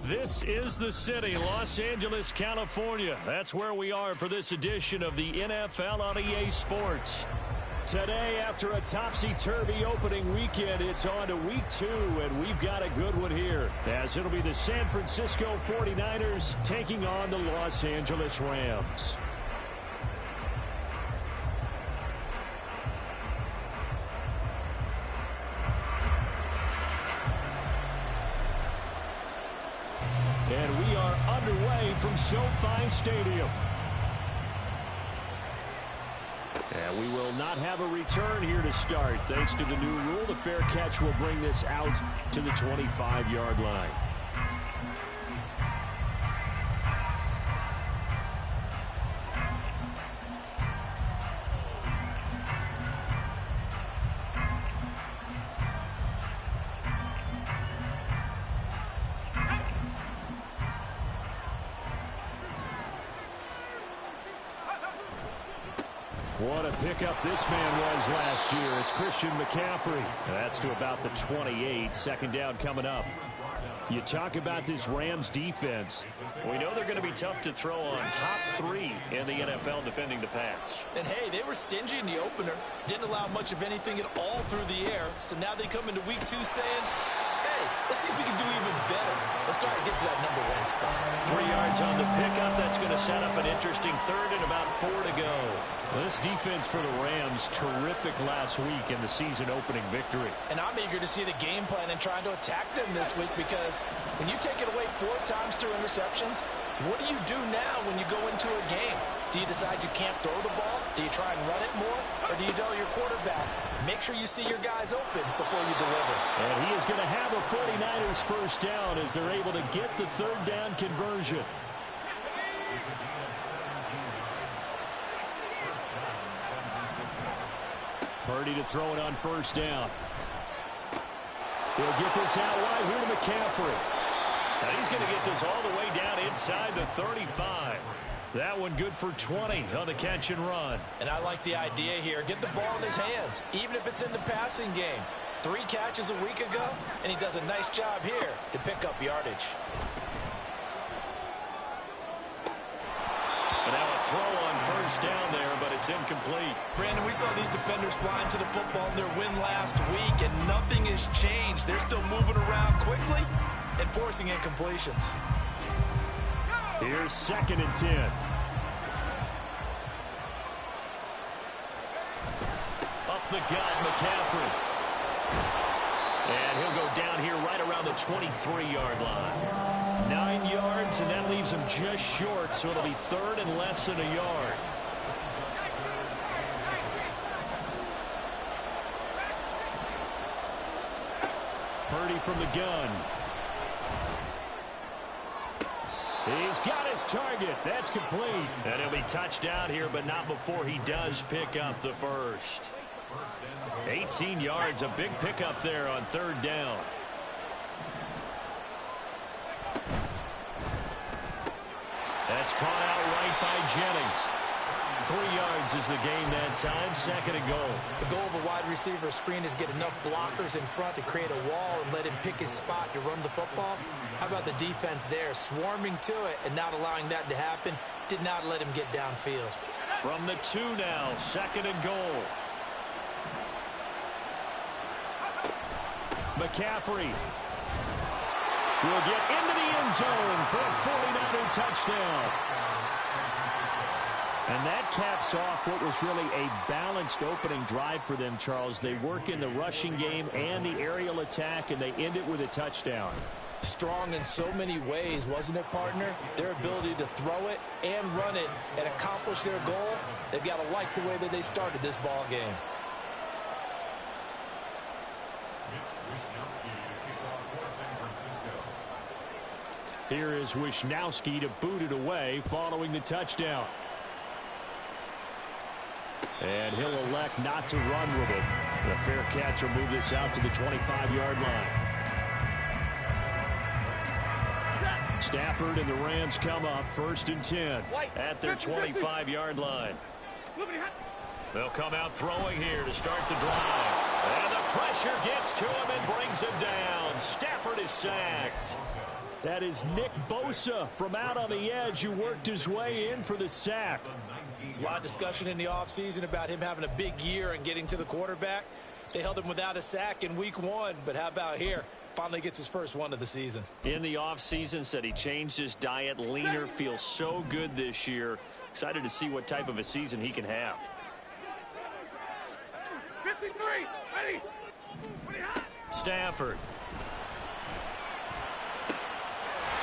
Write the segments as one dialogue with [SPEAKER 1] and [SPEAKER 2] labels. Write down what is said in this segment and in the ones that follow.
[SPEAKER 1] This is the city, Los Angeles, California. That's where we are for this edition of the NFL on EA Sports. Today, after a topsy-turvy opening weekend, it's on to week 2, and we've got a good one here, as it'll be the San Francisco 49ers taking on the Los Angeles Rams. And we are underway from SoFi Stadium. And we will not have a return here to start. Thanks to the new rule, the fair catch will bring this out to the 25-yard line. What a pickup this man was last year. It's Christian McCaffrey. That's to about the 28. Second down coming up. You talk about this Rams defense. We know they're going to be tough to throw on. Top 3 in the NFL defending the pass.
[SPEAKER 2] And, hey, they were stingy in the opener. Didn't allow much of anything at all through the air. So now they come into week 2 saying, hey, let's see if we can do even better. Let's try to get to that number 1 spot.
[SPEAKER 1] 3 yards on the pickup. That's going to set up an interesting third and about 4 to go. Well, this defense for the Rams, terrific last week in the season opening victory.
[SPEAKER 2] And I'm eager to see the game plan and trying to attack them this week, because when you take it away 4 times through interceptions, what do you do now when you go into a game? Do you decide you can't throw the ball? Do you try and run it more? Or do you tell your quarterback, make sure you see your guys open before you deliver?
[SPEAKER 1] And he is going to have a 49ers first down as they're able to get the third down conversion. Purdy to throw it on first down. He'll get this out wide here to McCaffrey. Now he's going to get this all the way down inside the 35. That one good for 20 on the catch and run.
[SPEAKER 2] And I like the idea here. Get the ball in his hands, even if it's in the passing game. 3 catches a week ago, and he does a nice job here to pick up yardage.
[SPEAKER 1] And now a throw on first down there, but it's incomplete.
[SPEAKER 2] Brandon, we saw these defenders flying to the football in their win last week, and nothing has changed. They're still moving around quickly and forcing incompletions.
[SPEAKER 1] Here's 2nd and 10. Up the gut, McCaffrey. And he'll go down here right around the 23-yard line. 9 yards, and that leaves him just short, so it'll be third and less than a yard. Purdy from the gun. He's got his target. That's complete. And he'll be touchdown here, but not before he does pick up the first. 18 yards, a big pickup there on third down. That's caught out right by Jennings. 3 yards is the gain that time, 2nd and goal.
[SPEAKER 2] The goal of a wide receiver screen is get enough blockers in front to create a wall and let him pick his spot to run the football. How about the defense there, swarming to it and not allowing that to happen? Did not let him get downfield.
[SPEAKER 1] From the 2 now, 2nd and goal. McCaffrey will get into the end zone for a 49er touchdown. And that caps off what was really a balanced opening drive for them, Charles. They work in the rushing game and the aerial attack, and they end it with a touchdown.
[SPEAKER 2] Strong in so many ways, wasn't it, partner? Their ability to throw it and run it and accomplish their goal, they've got to like the way that they started this ball game.
[SPEAKER 1] Here is Wisnowski to boot it away following the touchdown. And he'll elect not to run with it. The fair catch will move this out to the 25-yard line. Stafford and the Rams come up 1st and 10 at their 25-yard line. They'll come out throwing here to start the drive. And the pressure gets to him and brings him down. Stafford is sacked. That is Nick Bosa from out on the edge who worked his way in for the sack.
[SPEAKER 2] There's a lot of discussion in the offseason about him having a big year and getting to the quarterback. They held him without a sack in week 1, but how about here? Finally gets his first one of the season.
[SPEAKER 1] In the offseason, said he changed his diet, leaner, feels so good this year. Excited to see what type of a season he can have.
[SPEAKER 3] 53, ready.
[SPEAKER 1] Stafford.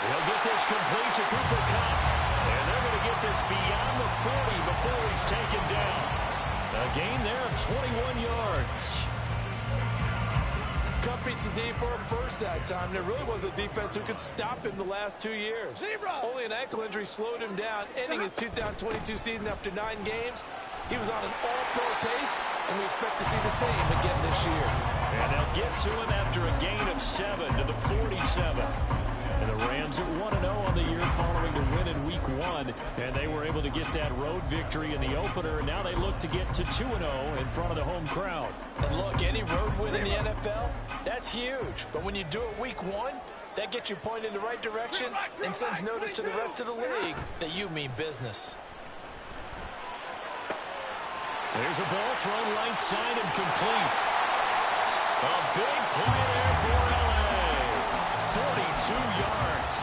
[SPEAKER 1] He'll get this complete to Cooper Kupp. And they're going to get this beyond the 40 before he's taken down. A gain there of 21 yards.
[SPEAKER 4] Kupp beats the D for him first that time. There really was a defense who could stop him the last 2 years. Only an ankle injury slowed him down, ending his 2022 season after 9 games. He was on an all-pro pace, and we expect to see the same again this year.
[SPEAKER 1] And they'll get to him after a gain of 7 to the 47. And the Rams at 1-0 on the year following the win in week 1. And they were able to get that road victory in the opener. And now they look to get to 2-0 in front of the home crowd.
[SPEAKER 2] And look, any road win in the NFL, that's huge. But when you do it week 1, that gets you pointed in the right direction and sends notice to the rest of the league that you mean business.
[SPEAKER 1] There's a ball thrown right side and complete. A big play there for LA. 42 yards.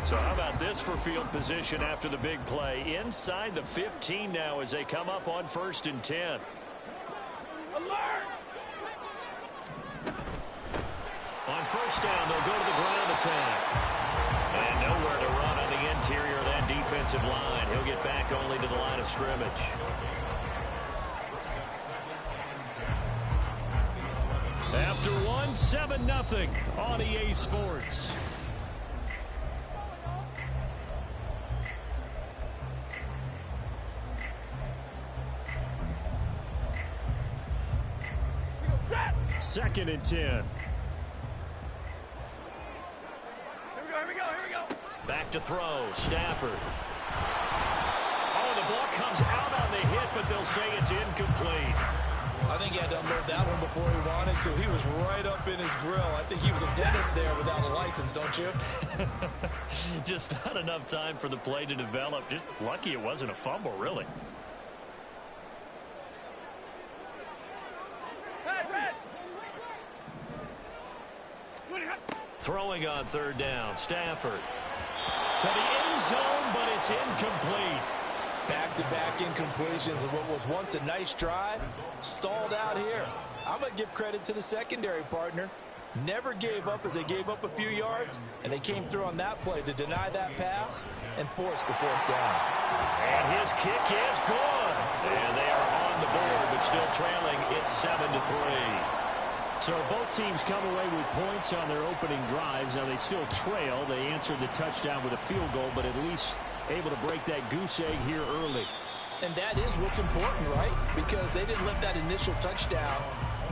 [SPEAKER 1] So how about this for field position after the big play? Inside the 15 now as they come up on 1st and 10.
[SPEAKER 3] Alert!
[SPEAKER 1] On 1st down, they'll go to the ground attack. And nowhere to run on the interior of that defensive line. He'll get back only to the line of scrimmage. After 1, 7-0 on EA Sports. Second and 10.
[SPEAKER 3] Here we go.
[SPEAKER 1] Back to throw. Stafford. Oh, the ball comes out on the hit, but they'll say it's incomplete.
[SPEAKER 2] I think he had to unload that one before he wanted to. He was right up in his grill. I think he was a dentist there without a license, don't you?
[SPEAKER 1] Just not enough time for the play to develop. Just lucky it wasn't a fumble, really. Throwing on 3rd down. Stafford. To the end zone, but it's incomplete.
[SPEAKER 2] Back-to-back incompletions of what was once a nice drive. Stalled out here. I'm going to give credit to the secondary partner. Never gave up as they gave up a few yards, and they came through on that play to deny that pass and force the 4th down.
[SPEAKER 1] And his kick is good. And they are on the board, but still trailing. It's 7-3. So both teams come away with points on their opening drives. Now they still trail. They answered the touchdown with a field goal, but at least able to break that goose egg here early.
[SPEAKER 2] And that is what's important, right? Because they didn't let that initial touchdown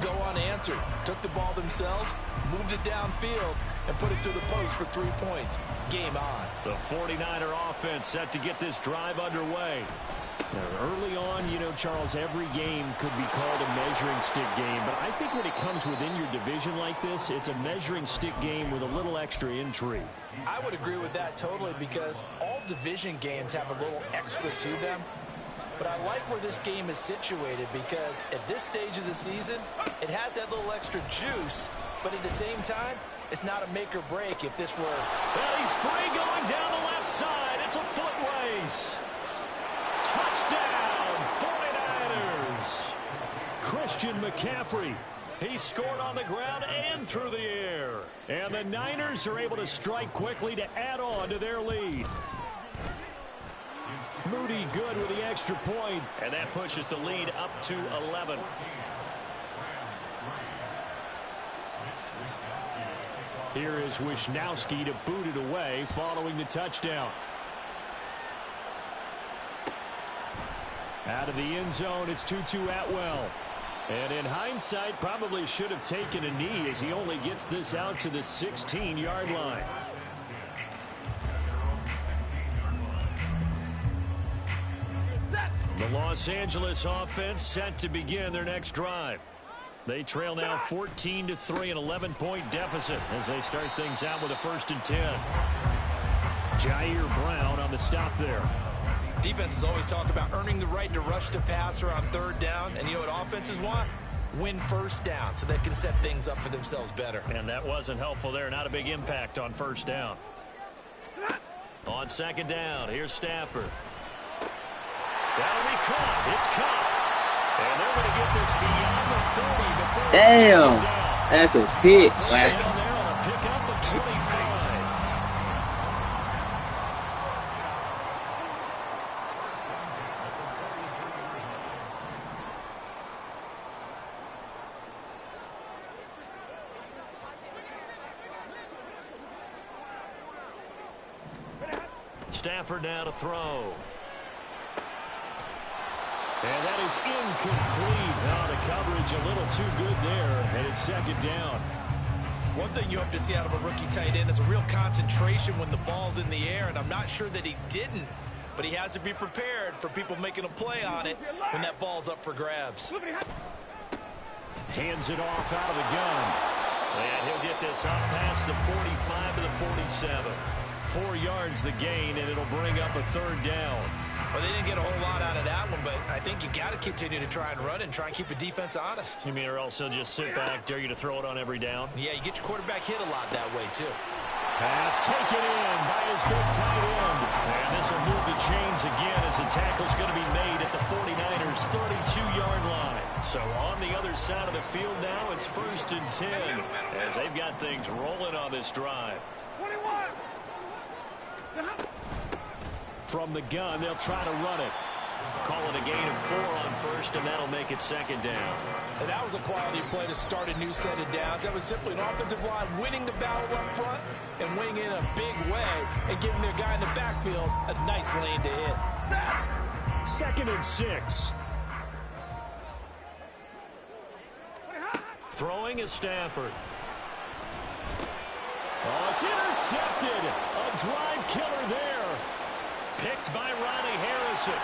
[SPEAKER 2] go unanswered. Took the ball themselves, moved it downfield, and put it through the post for 3 points. Game on.
[SPEAKER 1] The 49er offense set to get this drive underway. Now, early on, you know, Charles, every game could be called a measuring stick game. But I think when it comes within your division like this, it's a measuring stick game with a little extra intrigue.
[SPEAKER 2] I would agree with that totally because all division games have a little extra to them. but I like where this game is situated because at this stage of the season, it has that little extra juice, but at the same time, it's not a make or break if this were.
[SPEAKER 1] Well, he's free going down the left side. It's a foot race. Touchdown, 49ers. Christian McCaffrey. He scored on the ground and through the air. And the Niners are able to strike quickly to add on to their lead. Moody good with the extra point, and that pushes the lead up to 11. Here is Wisnowski to boot it away following the touchdown. Out of the end zone, it's Tutu Atwell. And in hindsight, probably should have taken a knee as he only gets this out to the 16-yard line. The Los Angeles offense set to begin their next drive. They trail now 14-3, an 11-point deficit as they start things out with a 1st and 10. Jair Brown on the stop there.
[SPEAKER 2] Defenses always talk about earning the right to rush the passer on 3rd down, and you know what offenses want? Win 1st down so they can set things up for themselves better.
[SPEAKER 1] And that wasn't helpful there. Not a big impact on 1st down. On 2nd down, here's Stafford. That'll be caught. It's caught. And they're going to get this beyond the 40 before
[SPEAKER 5] Damn, that's a pick.
[SPEAKER 1] down there on a pickup of 25. Stafford now to throw. And that is incomplete. Now the coverage a little too good there, and it's 2nd down.
[SPEAKER 2] One thing you hope to see out of a rookie tight end is a real concentration when the ball's in the air, and I'm not sure that he didn't, but he has to be prepared for people making a play on it when that ball's up for grabs.
[SPEAKER 1] Hands it off out of the gun. And he'll get this up past the 45 to the 47. 4 yards the gain, and it'll bring up a 3rd down.
[SPEAKER 2] Well, they didn't get a whole lot out of that one, but I think you got to continue to try and run and try and keep the defense honest.
[SPEAKER 1] You mean, or else he'll just sit back, dare you to throw it on every down?
[SPEAKER 2] Yeah, you get your quarterback hit a lot that way, too.
[SPEAKER 1] Pass taken in by his big tight end. And this will move the chains again as the tackle's going to be made at the 49ers' 32-yard line. So on the other side of the field now, it's 1st and 10 as they've got things rolling on this drive.
[SPEAKER 3] 21.
[SPEAKER 1] From the gun, they'll try to run it. Call it a gain of 4 on 1st, and that'll make it 2nd down.
[SPEAKER 2] And that was a quality play to start a new set of downs. That was simply an offensive line winning the battle up front and winning in a big way and giving their guy in the backfield a nice lane to hit.
[SPEAKER 1] 2nd and 6. Throwing is Stafford. Oh, it's intercepted. A drive killer there. Picked by Ronnie Harrison.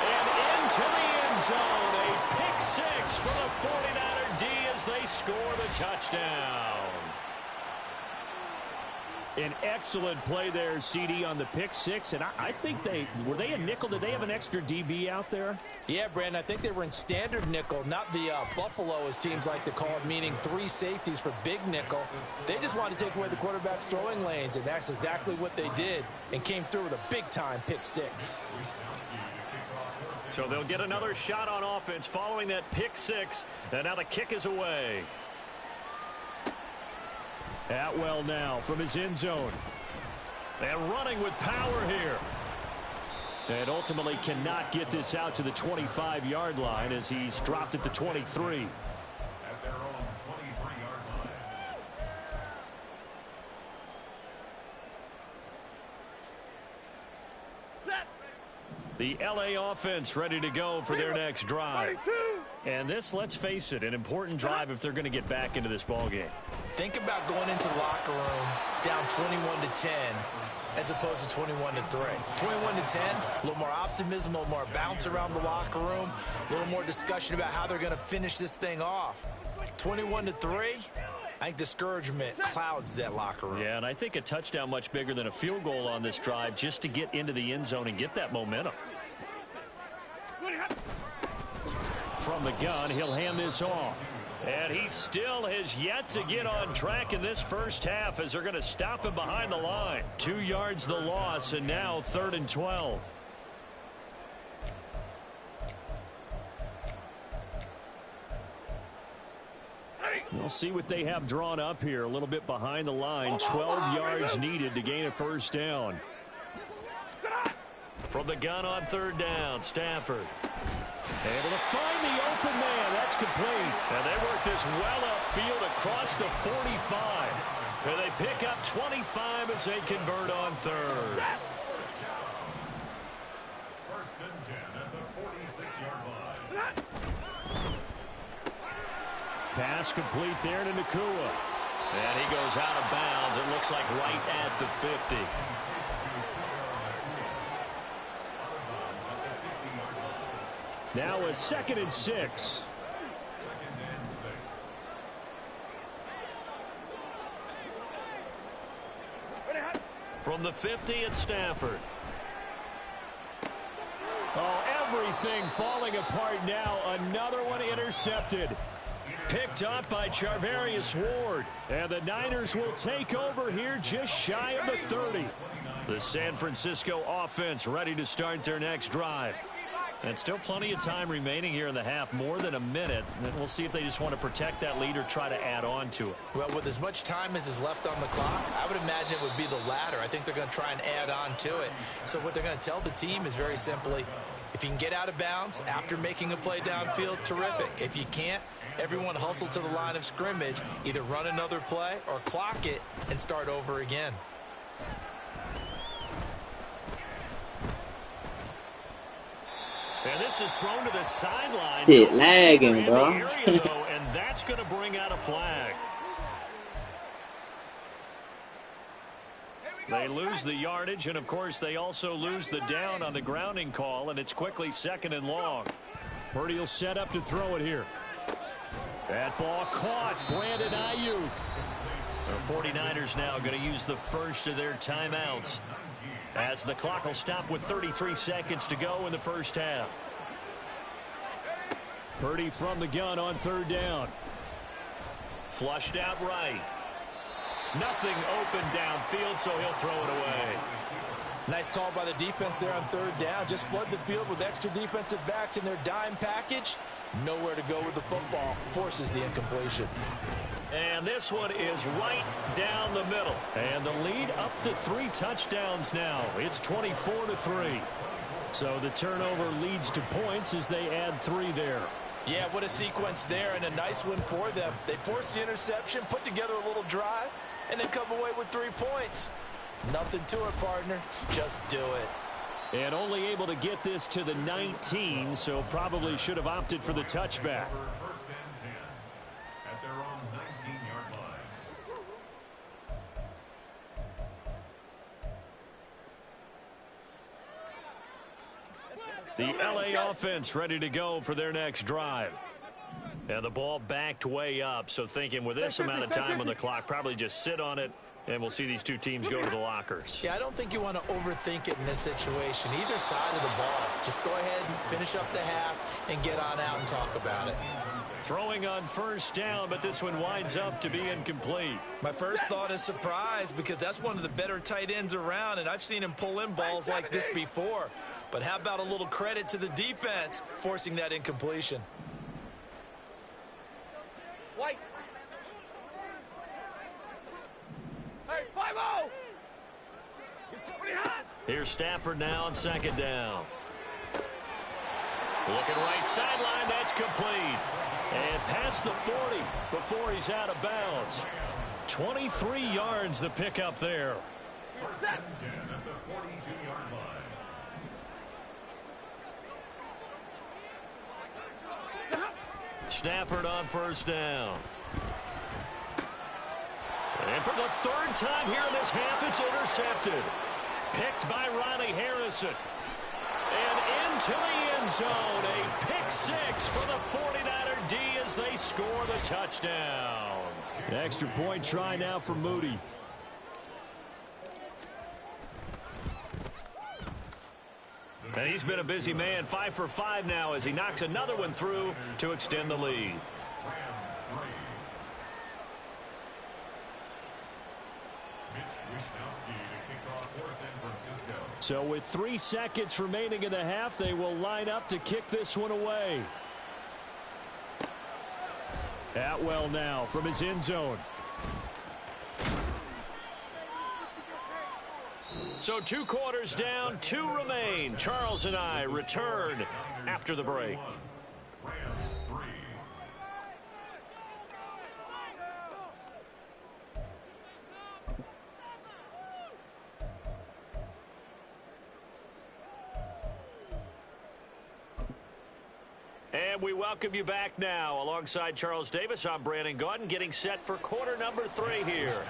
[SPEAKER 1] And into the end zone. A pick 6 for the 49er D as they score the touchdown. An excellent play there, CD, on the pick 6. And I think were they a nickel? Did they have an extra DB out there?
[SPEAKER 2] Yeah, Brandon, I think they were in standard nickel, not the Buffalo, as teams like to call it, meaning 3 safeties for big nickel. They just wanted to take away the quarterback's throwing lanes, and that's exactly what they did and came through with a big-time pick 6.
[SPEAKER 1] So they'll get another shot on offense following that pick 6. And now the kick is away. Atwell now from his end zone. And running with power here. And ultimately cannot get this out to the 25-yard line as he's dropped at the 23.
[SPEAKER 6] At their own 23-yard line.
[SPEAKER 1] The LA offense ready to go for their next drive. And this, let's face it, an important drive if they're going to get back into this ballgame.
[SPEAKER 2] Think about going into the locker room down 21-10 as opposed to 21-3. 21-10, a little more optimism, a little more bounce around the locker room, a little more discussion about how they're going to finish this thing off. 21-3, I think discouragement clouds that locker room.
[SPEAKER 1] Yeah, and I think a touchdown much bigger than a field goal on this drive just to get into the end zone and get that momentum. From the gun, he'll hand this off. And he still has yet to get on track in this first half as they're going to stop him behind the line. 2 yards the loss, and now 3rd and 12. We'll see what they have drawn up here. A little bit behind the line. 12 yards needed to gain a first down. From the gun on 3rd down, Stafford. Able to find the open man. That's complete. And they work this well upfield across the 45. And they pick up 25 as they convert on 3rd.
[SPEAKER 6] 1st and 10 at the 46-yard line.
[SPEAKER 1] Pass complete there to Nacua. And he goes out of bounds. It looks like right at the 50. Now a 2nd and 6.
[SPEAKER 6] 2nd and 6.
[SPEAKER 1] From the 50 at Stafford. Oh, everything falling apart now. Another one intercepted. Picked up by Charvarius Ward. And the Niners will take over here just shy of the 30. The San Francisco offense ready to start their next drive. And still plenty of time remaining here in the half, more than a minute. And we'll see if they just want to protect that lead or try to add on to it.
[SPEAKER 2] Well, with as much time as is left on the clock, I would imagine it would be the latter. I think they're going to try and add on to it. So what they're going to tell the team is very simply, if you can get out of bounds after making a play downfield, terrific. If you can't, everyone hustle to the line of scrimmage, either run another play or clock it and start over again.
[SPEAKER 1] And this is thrown to the sideline.
[SPEAKER 5] Shit, lagging, bro.
[SPEAKER 1] And that's going to bring out a flag. They lose the yardage, and of course they also lose the down on the grounding call, and it's quickly 2nd and long. Purdy will set up to throw it here. That ball caught. Brandon Ayuk. The 49ers now going to use the first of their timeouts, as the clock will stop with 33 seconds to go in the first half. Purdy from the gun on 3rd down. Flushed out right. Nothing open downfield, so he'll throw it away.
[SPEAKER 4] Nice call by the defense there on 3rd down. Just flood the field with extra defensive backs in their dime package. Nowhere to go with the football. Forces the incompletion.
[SPEAKER 1] And this one is right down the middle. And the lead up to 3 touchdowns now. It's 24-3. So the turnover leads to points as they add 3 there.
[SPEAKER 4] Yeah, what a sequence there, and a nice win for them. They forced the interception, put together a little drive, and then come away with 3 points. Nothing to it, partner. Just do it.
[SPEAKER 1] And only able to get this to the 19, so probably should have opted for the touchback.
[SPEAKER 6] 1st and 10 at their own 19-yard line.
[SPEAKER 1] The LA offense ready to go for their next drive. And the ball backed way up, so thinking with this amount of time on the clock, probably just sit on it, and we'll see these 2 teams go to the lockers.
[SPEAKER 2] Yeah, I don't think you want to overthink it in this situation. Either side of the ball. Just go ahead and finish up the half and get on out and talk about it.
[SPEAKER 1] Throwing on 1st down, but this one winds up to be incomplete.
[SPEAKER 2] My first thought is surprise, because that's one of the better tight ends around, and I've seen him pull in balls like this before. But how about a little credit to the defense forcing that incompletion?
[SPEAKER 3] White. Hey, 5-0. It's pretty hot.
[SPEAKER 1] Here's Stafford now on 2nd down. Looking right sideline, that's complete. And past the 40 before he's out of bounds. 23 yards the pickup there.
[SPEAKER 6] 1st and 10 at the 42-yard line.
[SPEAKER 1] Stafford on 1st down. And for the 3rd time here in this half, it's intercepted. Picked by Riley Harrison. And into the end zone. A pick 6 for the 49er D as they score the touchdown. Extra point try now for Moody. And he's been a busy man, 5 for 5 now as he knocks another one through to extend the lead. So with 3 seconds remaining in the half, they will line up to kick this one away. Atwell now from his end zone. So 2 quarters down, 2 remain. Charles and I return after the break.
[SPEAKER 6] Rams 3.
[SPEAKER 1] And we welcome you back now. Alongside Charles Davis, I'm Brandon Gaudin, getting set for quarter number 3 here.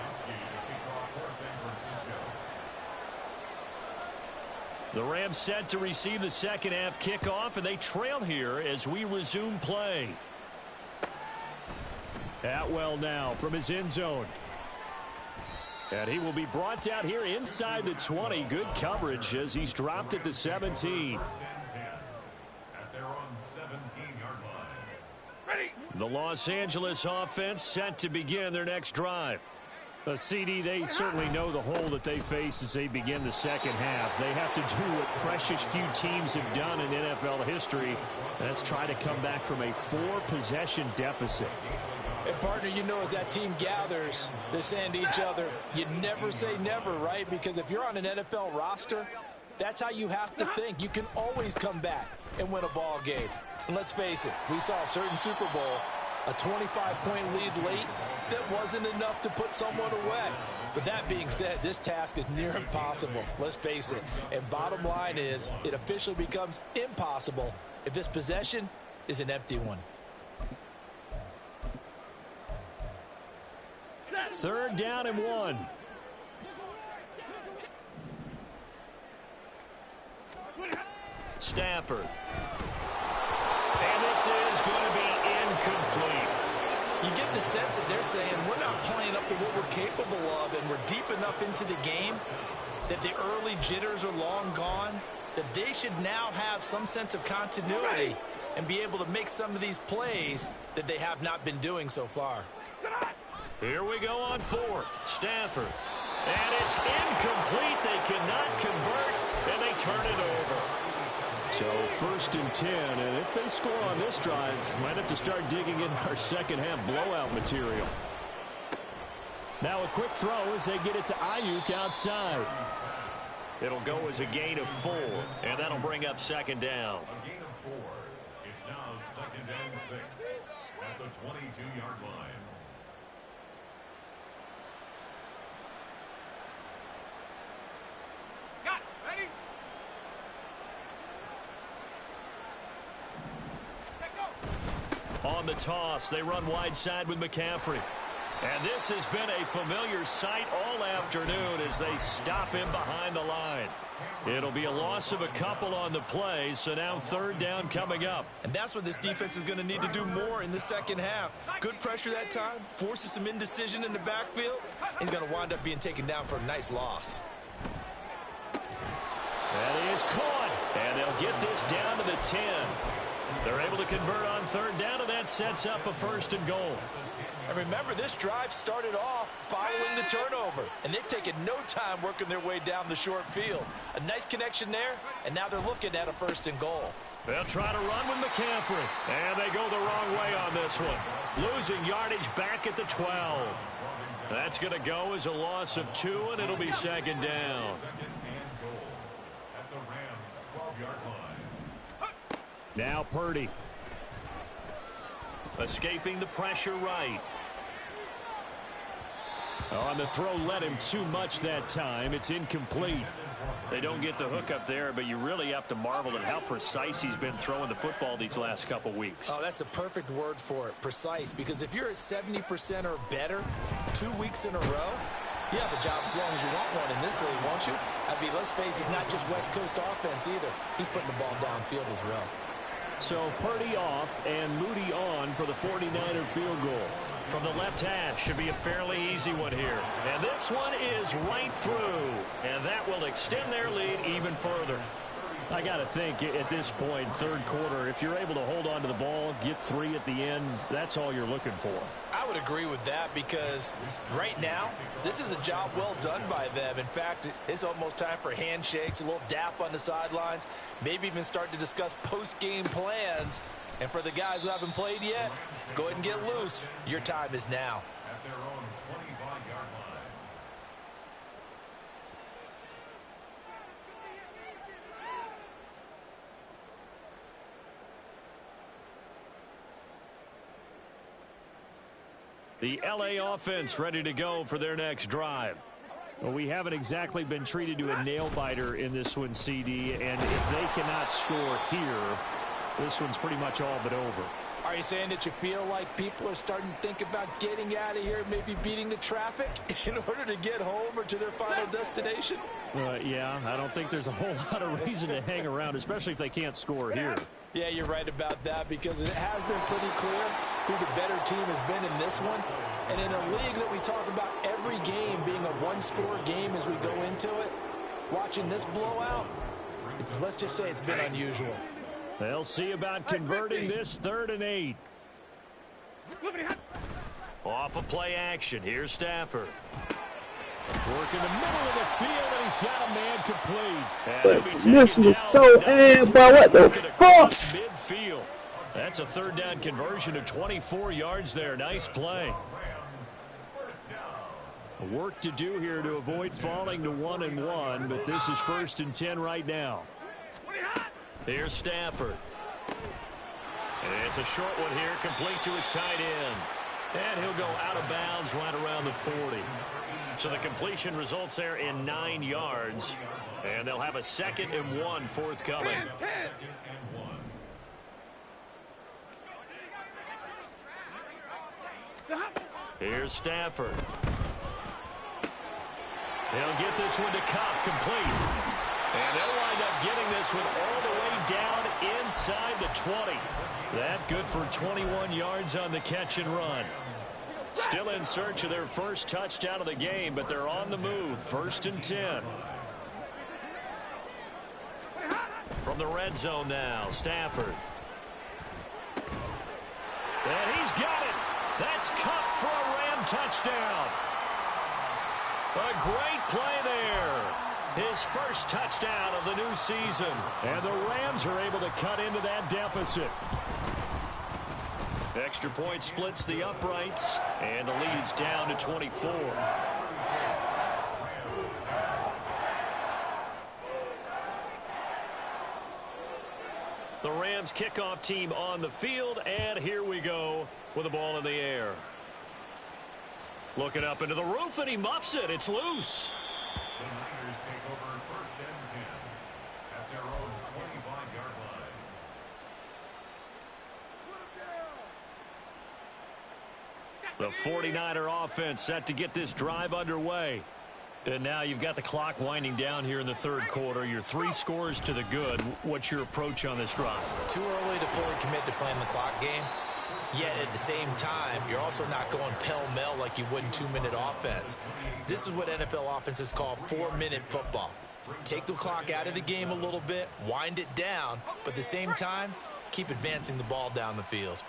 [SPEAKER 1] The Rams set to receive the second half kickoff, and they trail here as we resume play. Atwell now from his end zone. And he will be brought down here inside the 20. Good coverage as he's dropped at the 17. The Los Angeles offense set to begin their next drive. CD, they certainly know the hole that they face as they begin the second half. They have to do what precious few teams have done in NFL history. That's try to come back from a 4-possession deficit.
[SPEAKER 2] And partner, you know, as that team gathers, they're saying to each other, you never say never, right? Because if you're on an NFL roster, that's how you have to think. You can always come back and win a ball game. And let's face it, we saw a certain Super Bowl, a 25-point lead late, that wasn't enough to put someone away. But that being said, this task is near impossible. Let's face it. And bottom line is, it officially becomes impossible if this possession is an empty one.
[SPEAKER 1] 3rd down and 1. Stafford. And this is going to be incomplete.
[SPEAKER 2] You get the sense that they're saying we're not playing up to what we're capable of, and we're deep enough into the game that the early jitters are long gone, that they should now have some sense of continuity and be able to make some of these plays that they have not been doing so far.
[SPEAKER 1] Here we go on 4th. Stafford. And it's incomplete. They cannot convert, and they turn it over. So 1st and 10, and if they score on this drive, might have to start digging in our second half blowout material. Now a quick throw as they get it to Ayuk outside. It'll go as a gain of 4, and that'll bring up 2nd down.
[SPEAKER 6] A gain of 4. It's now 2nd and 6 at the 22-yard line.
[SPEAKER 3] Got it. Ready?
[SPEAKER 1] On the toss, they run wide side with McCaffrey. And this has been a familiar sight all afternoon as they stop him behind the line. It'll be a loss of a couple on the play, so now 3rd down coming up.
[SPEAKER 2] And that's what this defense is going to need to do more in the second half. Good pressure that time, forces some indecision in the backfield. He's going to wind up being taken down for a nice loss.
[SPEAKER 1] That is caught, and they'll get this down to the 10. They're able to convert on 3rd down, and that sets up a 1st and goal.
[SPEAKER 2] And remember, this drive started off following the turnover, and they've taken no time working their way down the short field. A nice connection there, and now they're looking at a 1st and goal.
[SPEAKER 1] They'll try to run with McCaffrey, and they go the wrong way on this one. Losing yardage back at the 12. That's going to go as a loss of 2, and it'll be 2nd down.
[SPEAKER 6] 2nd and goal at the Rams' 12-yard line.
[SPEAKER 1] Now Purdy. Escaping the pressure right. On the throw, led him too much that time. It's incomplete. They don't get the hook up there, but you really have to marvel at how precise he's been throwing the football these last couple weeks.
[SPEAKER 2] Oh, that's a perfect word for it, precise, because if you're at 70% or better 2 weeks in a row, you have a job as long as you want one in this league, won't you? I mean, let's face it, it's not just West Coast offense either. He's putting the ball downfield as well.
[SPEAKER 1] So Purdy off and Moody on for the 49er field goal. From the left hash, should be a fairly easy one here. And this one is right through. And that will extend their lead even further. I got to think at this point, third quarter, if you're able to hold on to the ball, get 3 at the end, that's all you're looking for.
[SPEAKER 2] I would agree with that because right now, this is a job well done by them. In fact, it's almost time for handshakes, a little dap on the sidelines, maybe even start to discuss post-game plans. And for the guys who haven't played yet, go ahead and get loose. Your time is now.
[SPEAKER 6] At their own 25-yard line.
[SPEAKER 1] The LA offense ready to go for their next drive. Well, we haven't exactly been treated to a nail-biter in this one, CD, and if they cannot score here, this one's pretty much all but over.
[SPEAKER 2] Are you saying that you feel like people are starting to think about getting out of here, maybe beating the traffic in order to get home or to their final destination?
[SPEAKER 1] Yeah, I don't think there's a whole lot of reason to hang around, especially if they can't score here.
[SPEAKER 2] Yeah, you're right about that because it has been pretty clear who the better team has been in this one. And in a league that we talk about every game being a one-score game as we go into it, watching this blowout, let's just say it's been unusual.
[SPEAKER 1] They'll see about converting this 3rd and 8. Off of play action. Here's Stafford. Work in the middle of the field, and he's got a man complete.
[SPEAKER 5] This was so bad, bro. What the fuck?
[SPEAKER 1] Midfield. That's a 3rd down conversion of 24 yards there. Nice play. Work to do here to avoid falling to 1-1, but this is 1st and 10 right now. Here's Stafford. And it's a short one here, complete to his tight end. And he'll go out of bounds right around the 40. So the completion results there in 9 yards. And they'll have a 2nd and 1 forthcoming. Here's Stafford. He'll get this one to Kupp, complete. And they'll wind up getting this one all the way down inside the 20. That good for 21 yards on the catch and run. Still in search of their first touchdown of the game, but they're on the move. 1st and 10. From the red zone now, Stafford. And he's got it. That's Kupp for a Ram touchdown. A great play there. His first touchdown of the new season. And the Rams are able to cut into that deficit. Extra point splits the uprights, and the lead's down to 24. The Rams kickoff team on the field, and here we go with the ball in the air. Looking up into the roof, and he muffs it. It's loose.
[SPEAKER 6] The Niners take over 1st and 10 at their own 25-yard line.
[SPEAKER 1] The 49er offense set to get this drive underway. And now you've got the clock winding down here in the 3rd quarter. You're 3 scores to the good. What's your approach on this drive?
[SPEAKER 2] Too early to fully commit to playing the clock game. Yet at the same time, you're also not going pell-mell like you would in 2-minute offense. This is what NFL offenses call 4-minute football. Take the clock out of the game a little bit, wind it down, but at the same time, keep advancing the ball down the field.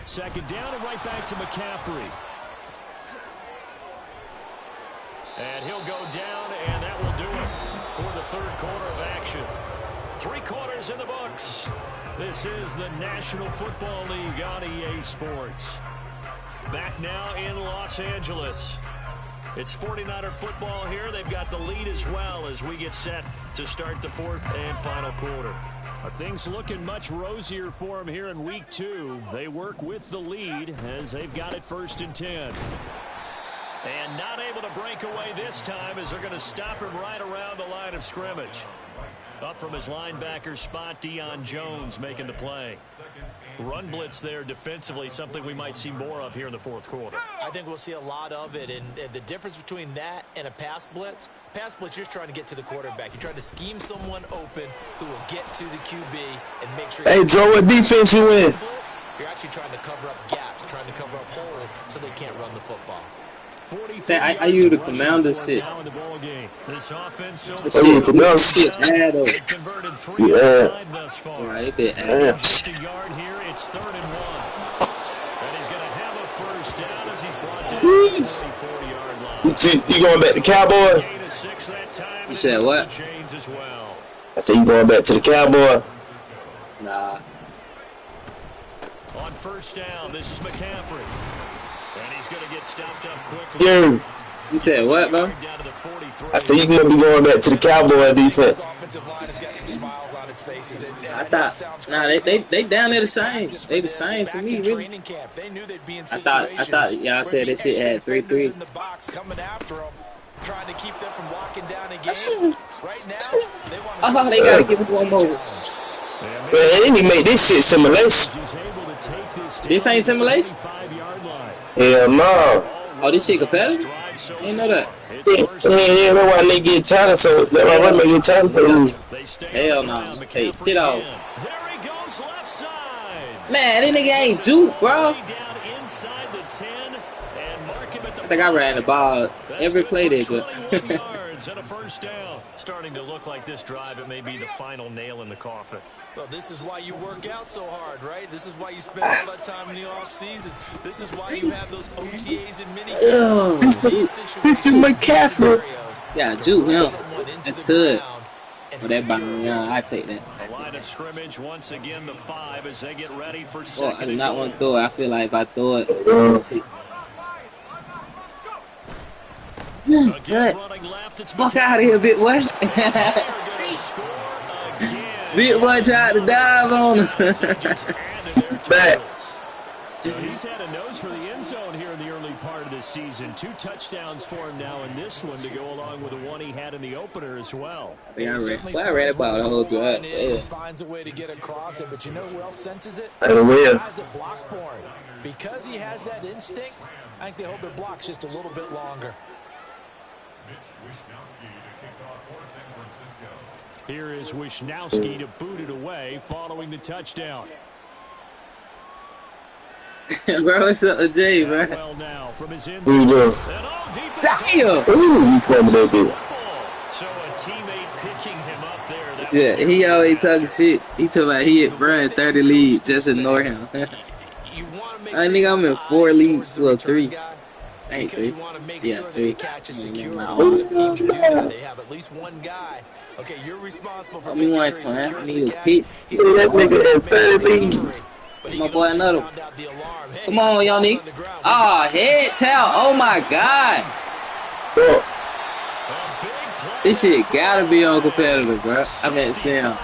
[SPEAKER 1] Second down and right back to McCaffrey. And he'll go down, and that will do it for the 3rd quarter of action. 3 quarters in the books. This is the National Football League on EA Sports. Back now in Los Angeles. It's 49er football here. They've got the lead as well as we get set to start the 4th and final quarter. Are things looking much rosier for them here in week 2? They work with the lead as they've got it 1st and 10. And not able to break away this time as they're going to stop him right around the line of scrimmage. Up from his linebacker spot, Deion Jones making the play. Run blitz there defensively, something we might see more of here in the fourth quarter.
[SPEAKER 2] I think we'll see a lot of it, and the difference between that and a pass blitz, you're just trying to get to the quarterback. You're trying to scheme someone open who will get to the QB and make sure.
[SPEAKER 5] Hey, Joe, what defense you in?
[SPEAKER 2] You're actually trying to cover up gaps, trying to cover up holes so they can't run the football.
[SPEAKER 5] I use the commander shit.
[SPEAKER 1] This offense so
[SPEAKER 5] I use the commander shit.
[SPEAKER 1] converted 3 of 5 thus far.
[SPEAKER 5] Alright, bit
[SPEAKER 1] Just a yard here, it's 3rd and 1. And he's going to have a first down as he's brought down to the 44-yard line.
[SPEAKER 5] You going back to Cowboys?
[SPEAKER 1] You
[SPEAKER 5] said what?
[SPEAKER 1] Well.
[SPEAKER 5] I said you going back to the Cowboys? Nah.
[SPEAKER 1] On first down, this is McCaffrey. And he's going to get stopped up quickly.
[SPEAKER 5] Yeah. You said what, bro? I said you gonna be going back to the Cowboy defense. I thought, nah, they down there the same. They the same to me, really. I thought y'all said they shit had 3-3.
[SPEAKER 2] Trying to keep them from walking down again. Right now,
[SPEAKER 5] I thought they gotta give it one more. Man, they need to make this shit simulation. This ain't simulation? Hell no. Oh, this shit competitive? I didn't know that. Yeah, that's why they get talent, so that's why they get talent for me. Hell no. Hey, sit off. Man, this nigga ain't juke, bro. I think I ran the ball every play there, but
[SPEAKER 1] and a first down. Starting to look like this drive, it may be the final nail in the coffin.
[SPEAKER 2] Well, this is why you work out so hard, right? This is why you spend all that time in the offseason. This is why you have those OTAs and mini-games.
[SPEAKER 5] Mr. McCaffrey. Yeah, juke him. That's it. Oh, that bottom, yeah, I take that.
[SPEAKER 1] The line of scrimmage once again, the 5 as they get ready for
[SPEAKER 5] second. Oh, I do not want to throw it. I feel like if I throw it. Fuck out of here, big boy. Big boy tried to dive on him. Back.
[SPEAKER 1] So he's had a nose for the end zone here in the early part of this season. 2 touchdowns for him now in this one to go along with the one he had in the opener as well.
[SPEAKER 5] Yeah, I ran about the whole drive. Yeah.
[SPEAKER 2] Finds a way to get across it, but you know who else senses it?
[SPEAKER 5] I will.
[SPEAKER 2] Has a block for him. Because he has that instinct, I think they hold their blocks just a little bit longer.
[SPEAKER 1] Here is Wishnowsky to boot it away following the touchdown.
[SPEAKER 5] Bro, what's up with Jay, bro?
[SPEAKER 1] Well now from his
[SPEAKER 5] Damn! Ooh, you coming that bitch.
[SPEAKER 1] So a teammate picking him up there.
[SPEAKER 5] Yeah, he always talking shit. He talking about he hit Brian 30 leads. Just ignore him. I think I'm in 4 leagues. Well, 3. Ain't 3. Yeah, 3. My own teams do that. They have at least one guy. Okay, you're responsible for making sure he's secure. I need a hit. That nigga at 30 leads. My boy, another one. Come on, y'all niggas. Ah, head towel. Oh my god. This shit gotta be on competitive, bro. I meant Sam.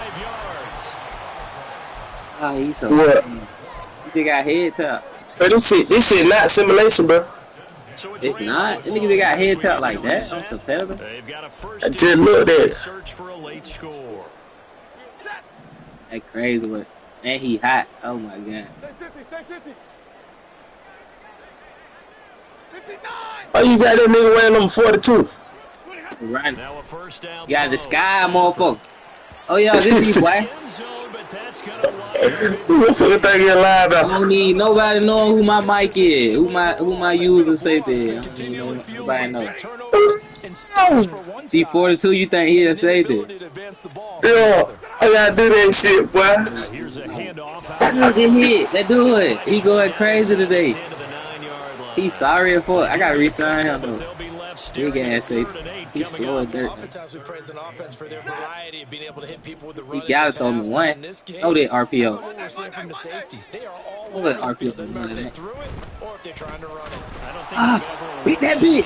[SPEAKER 5] Ah, he's so what? They got head towel. Bro, this shit not simulation, bro. It's not. This nigga they got head towel like that. I'm competitive. I just looked at it. That crazy one. And he hot. Oh my god. Oh, you got that nigga wearing number 42. Right. You got the sky, motherfucker. Oh yeah, this is boy. I don't need nobody knowing who my mic is. Who my user say there. Nobody know. C42, you think he'll say that? Yo, I gotta do that shit, boy. Look at hit. That dude, he going crazy today. He's sorry for it. I gotta re-sign him though. Big ass safety. He's slow as dirt. He gotta throw me one. Oh, that RPO. Oh, that RPO. Ah, beat that beat.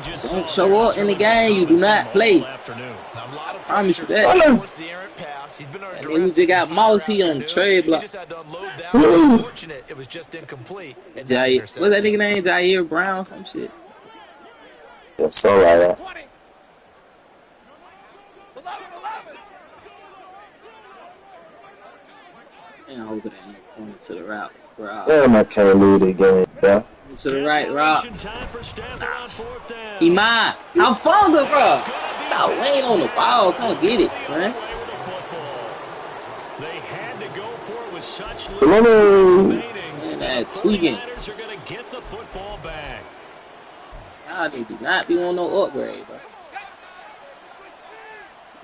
[SPEAKER 1] just
[SPEAKER 5] don't
[SPEAKER 1] saw
[SPEAKER 5] show
[SPEAKER 1] there.
[SPEAKER 5] up
[SPEAKER 1] That's
[SPEAKER 5] in the
[SPEAKER 1] really been a
[SPEAKER 5] game, you
[SPEAKER 1] common
[SPEAKER 5] do not
[SPEAKER 1] theme
[SPEAKER 5] play.
[SPEAKER 1] all afternoon.
[SPEAKER 2] A lot of
[SPEAKER 5] Promise you
[SPEAKER 2] pressure
[SPEAKER 5] that.
[SPEAKER 2] towards the errant pass. He's been under
[SPEAKER 5] And
[SPEAKER 2] duress
[SPEAKER 5] we just
[SPEAKER 2] this
[SPEAKER 5] got
[SPEAKER 2] entire
[SPEAKER 5] Mossy on the
[SPEAKER 2] afternoon.
[SPEAKER 5] trade
[SPEAKER 2] He
[SPEAKER 5] block.
[SPEAKER 2] just had to unload that one. He's fortunate it was just incomplete and not
[SPEAKER 5] Jair, what's that
[SPEAKER 2] intercepted.
[SPEAKER 5] nigga name? Jair Brown, some shit.
[SPEAKER 7] That's so like that.
[SPEAKER 3] 20. 11.
[SPEAKER 5] Man, I hope it ain't pointing to the route. Rob.
[SPEAKER 7] Damn, I can't lose the game, bro.
[SPEAKER 5] To the right, Rob.
[SPEAKER 1] Desperation time for Stafford on fourth down.
[SPEAKER 5] He mine. How far, bro? Stop laying on the ball. Come get it, man.
[SPEAKER 1] They had to go for it with such
[SPEAKER 7] Hello.
[SPEAKER 1] little remaining.
[SPEAKER 5] Man,
[SPEAKER 1] The
[SPEAKER 5] that tweaking.
[SPEAKER 1] 49ers are going to get the football back.
[SPEAKER 5] Y'all niggas do not be on no upgrade, bro.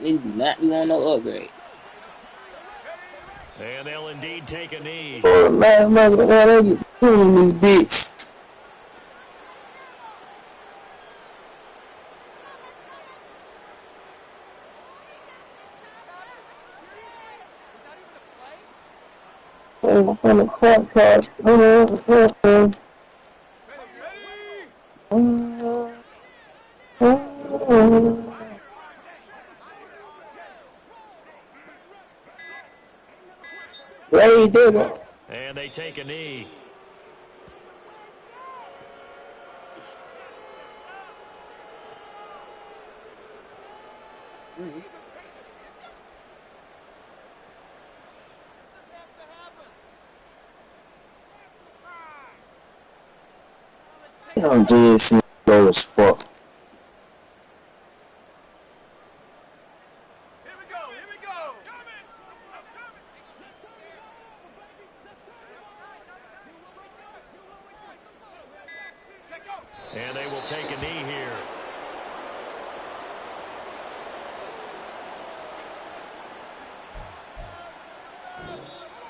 [SPEAKER 5] Niggas do not be on no upgrade.
[SPEAKER 1] And they'll indeed take a knee.
[SPEAKER 7] Oh, man, they get doing these bitch. Oh, I'm a clock card. Ray did it.
[SPEAKER 1] And they take a knee.
[SPEAKER 7] I'm just slow as fuck.
[SPEAKER 3] Here we go.
[SPEAKER 1] And they will take a knee here.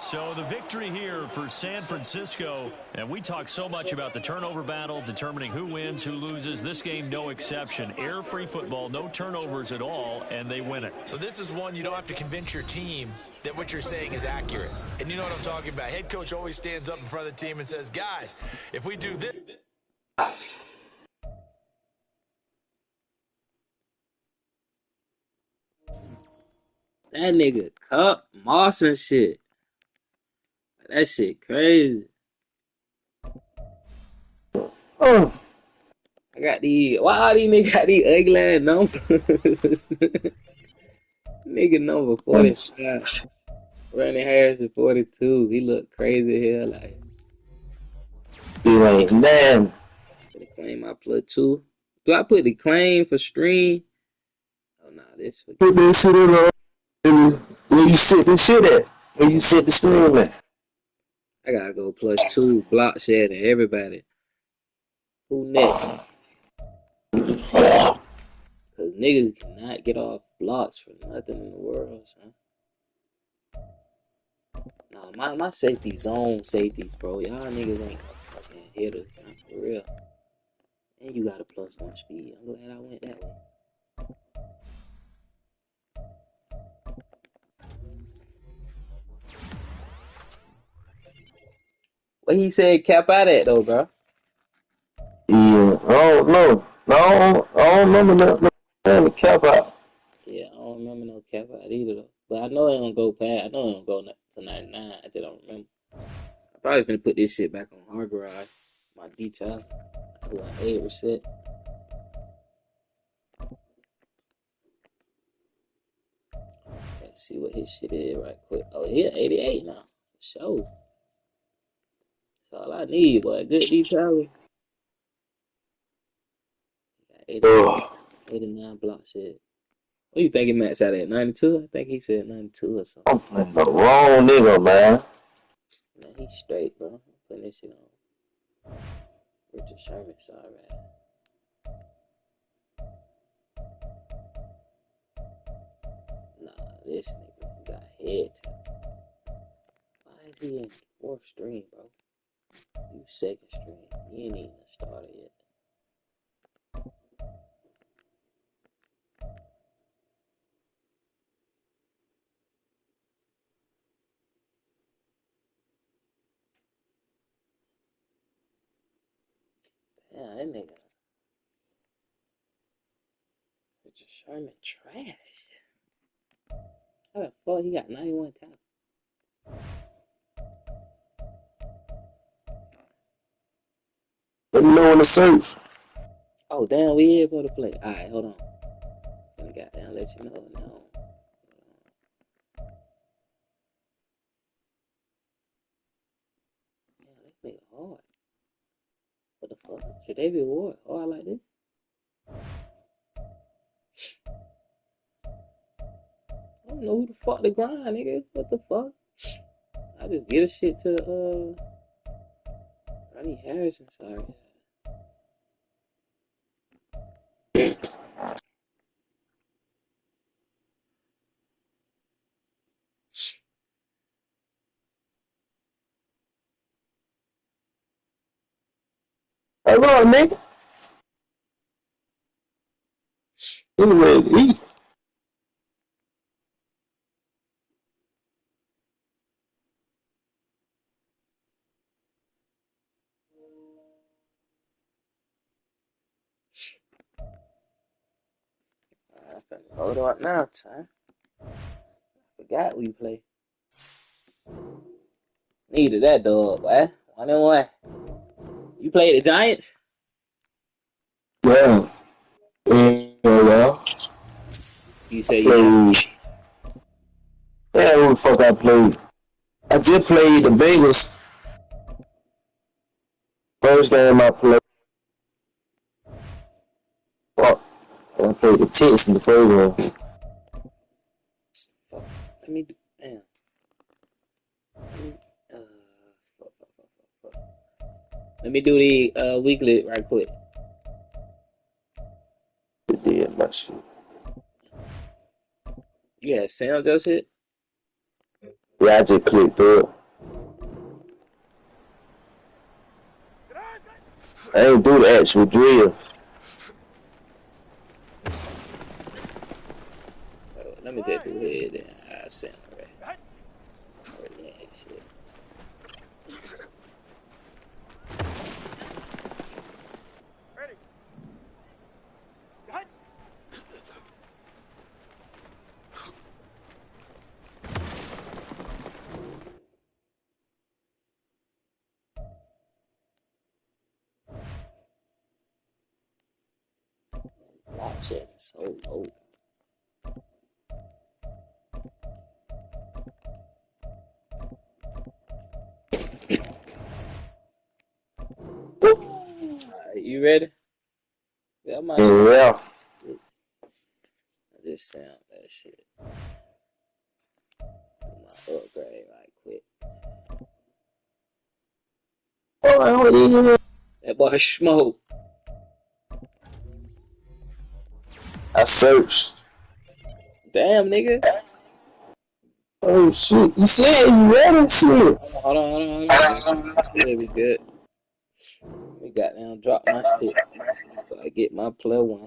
[SPEAKER 1] So the victory here for San Francisco, and we talk so much about the turnover battle, determining who wins, who loses. This game, no exception. Air-free football, no turnovers at all, and they win it.
[SPEAKER 2] So this is one you don't have to convince your team that what you're saying is accurate. And you know what I'm talking about. Head coach always stands up in front of the team and says, guys, if we do this.
[SPEAKER 5] That nigga Cup, Moss and shit. That shit crazy.
[SPEAKER 7] Oh,
[SPEAKER 5] I got these. Why all these niggas got these ugly ass numbers? Nigga number 45. Ronnie Harrison 42. He look crazy here. Like,
[SPEAKER 7] you ain't man.
[SPEAKER 5] gonna claim my +2. Do I put the claim for stream? Oh no, this for
[SPEAKER 7] Put that shit in where you sit the shit at. Where you sit the screen at.
[SPEAKER 5] I gotta go +2. Block shed and everybody. Who next? Cause niggas cannot get off blocks for nothing in the world, son. Nah, my safety zone safeties, bro. Y'all niggas ain't fucking hitters, man, for real. And you got a +1 speed. I'm glad I went that way. What he said cap out at though, bro?
[SPEAKER 7] Yeah, I don't know. I don't remember the cap out.
[SPEAKER 5] Yeah, I don't remember no cap out either though. But I know it don't go past. I know it don't go to 99. I just don't remember. I probably finna put this shit back on hard drive. My detail. I do an A reset. Let's see what his shit is right quick. Oh, he at 88 now. Show. That's all I need, boy. Good detail. 89 block shit. What you think he maxed out at? 92? I think he said 92 or something.
[SPEAKER 7] I'm playing the wrong nigga, man.
[SPEAKER 5] Man, he's straight, bro. I'm putting this shit on. Richard Sherman, sorry, man. Nah, this nigga got head tap. Why is he in 4th string, bro? You 2nd string. You ain't even started yet. Yeah, that nigga. Sherman trash. How the fuck he got 91 tackles?
[SPEAKER 7] Let me know when to search.
[SPEAKER 5] Oh, damn, we able to play. Alright, hold on. Gonna goddamn let you know now. Yeah, this nigga hard. What the fuck? Should they be hard like this? I don't know who the fuck to grind, nigga. What the fuck? I just get a shit to Ronnie Harrison, sorry.
[SPEAKER 7] Hey, on, nigga. Anyway, eat.
[SPEAKER 5] I'm finna hold on now, son. Forgot we play. Needed that dog, boy. 1-1. You played the Giants?
[SPEAKER 7] Yeah. Well.
[SPEAKER 5] You say you
[SPEAKER 7] played. Yeah, who the fuck I played? I just played the Bengals. First game I played. Fuck. I played the Texans in the first one.
[SPEAKER 5] Fuck. Let me do. Damn. Fuck. Let me do the weekly right quick.
[SPEAKER 7] Yeah, my shit.
[SPEAKER 5] You had sound your shit?
[SPEAKER 7] Yeah, I just clicked through it. I ain't do the actual drill.
[SPEAKER 5] Let me take the head and I sound already. Already had shit.
[SPEAKER 3] Ready.
[SPEAKER 5] Watch it so low. Alright, you ready? Yeah,
[SPEAKER 7] Yeah.
[SPEAKER 5] I just sound that shit. Do my upgrade right quick.
[SPEAKER 7] Oh, what is it?
[SPEAKER 5] That boy smoke.
[SPEAKER 7] I searched.
[SPEAKER 5] Damn, nigga.
[SPEAKER 7] Oh shit! You said you ready? Shit.
[SPEAKER 5] Hold on. Yeah, we good. We got down, drop my shit. So I get my play one.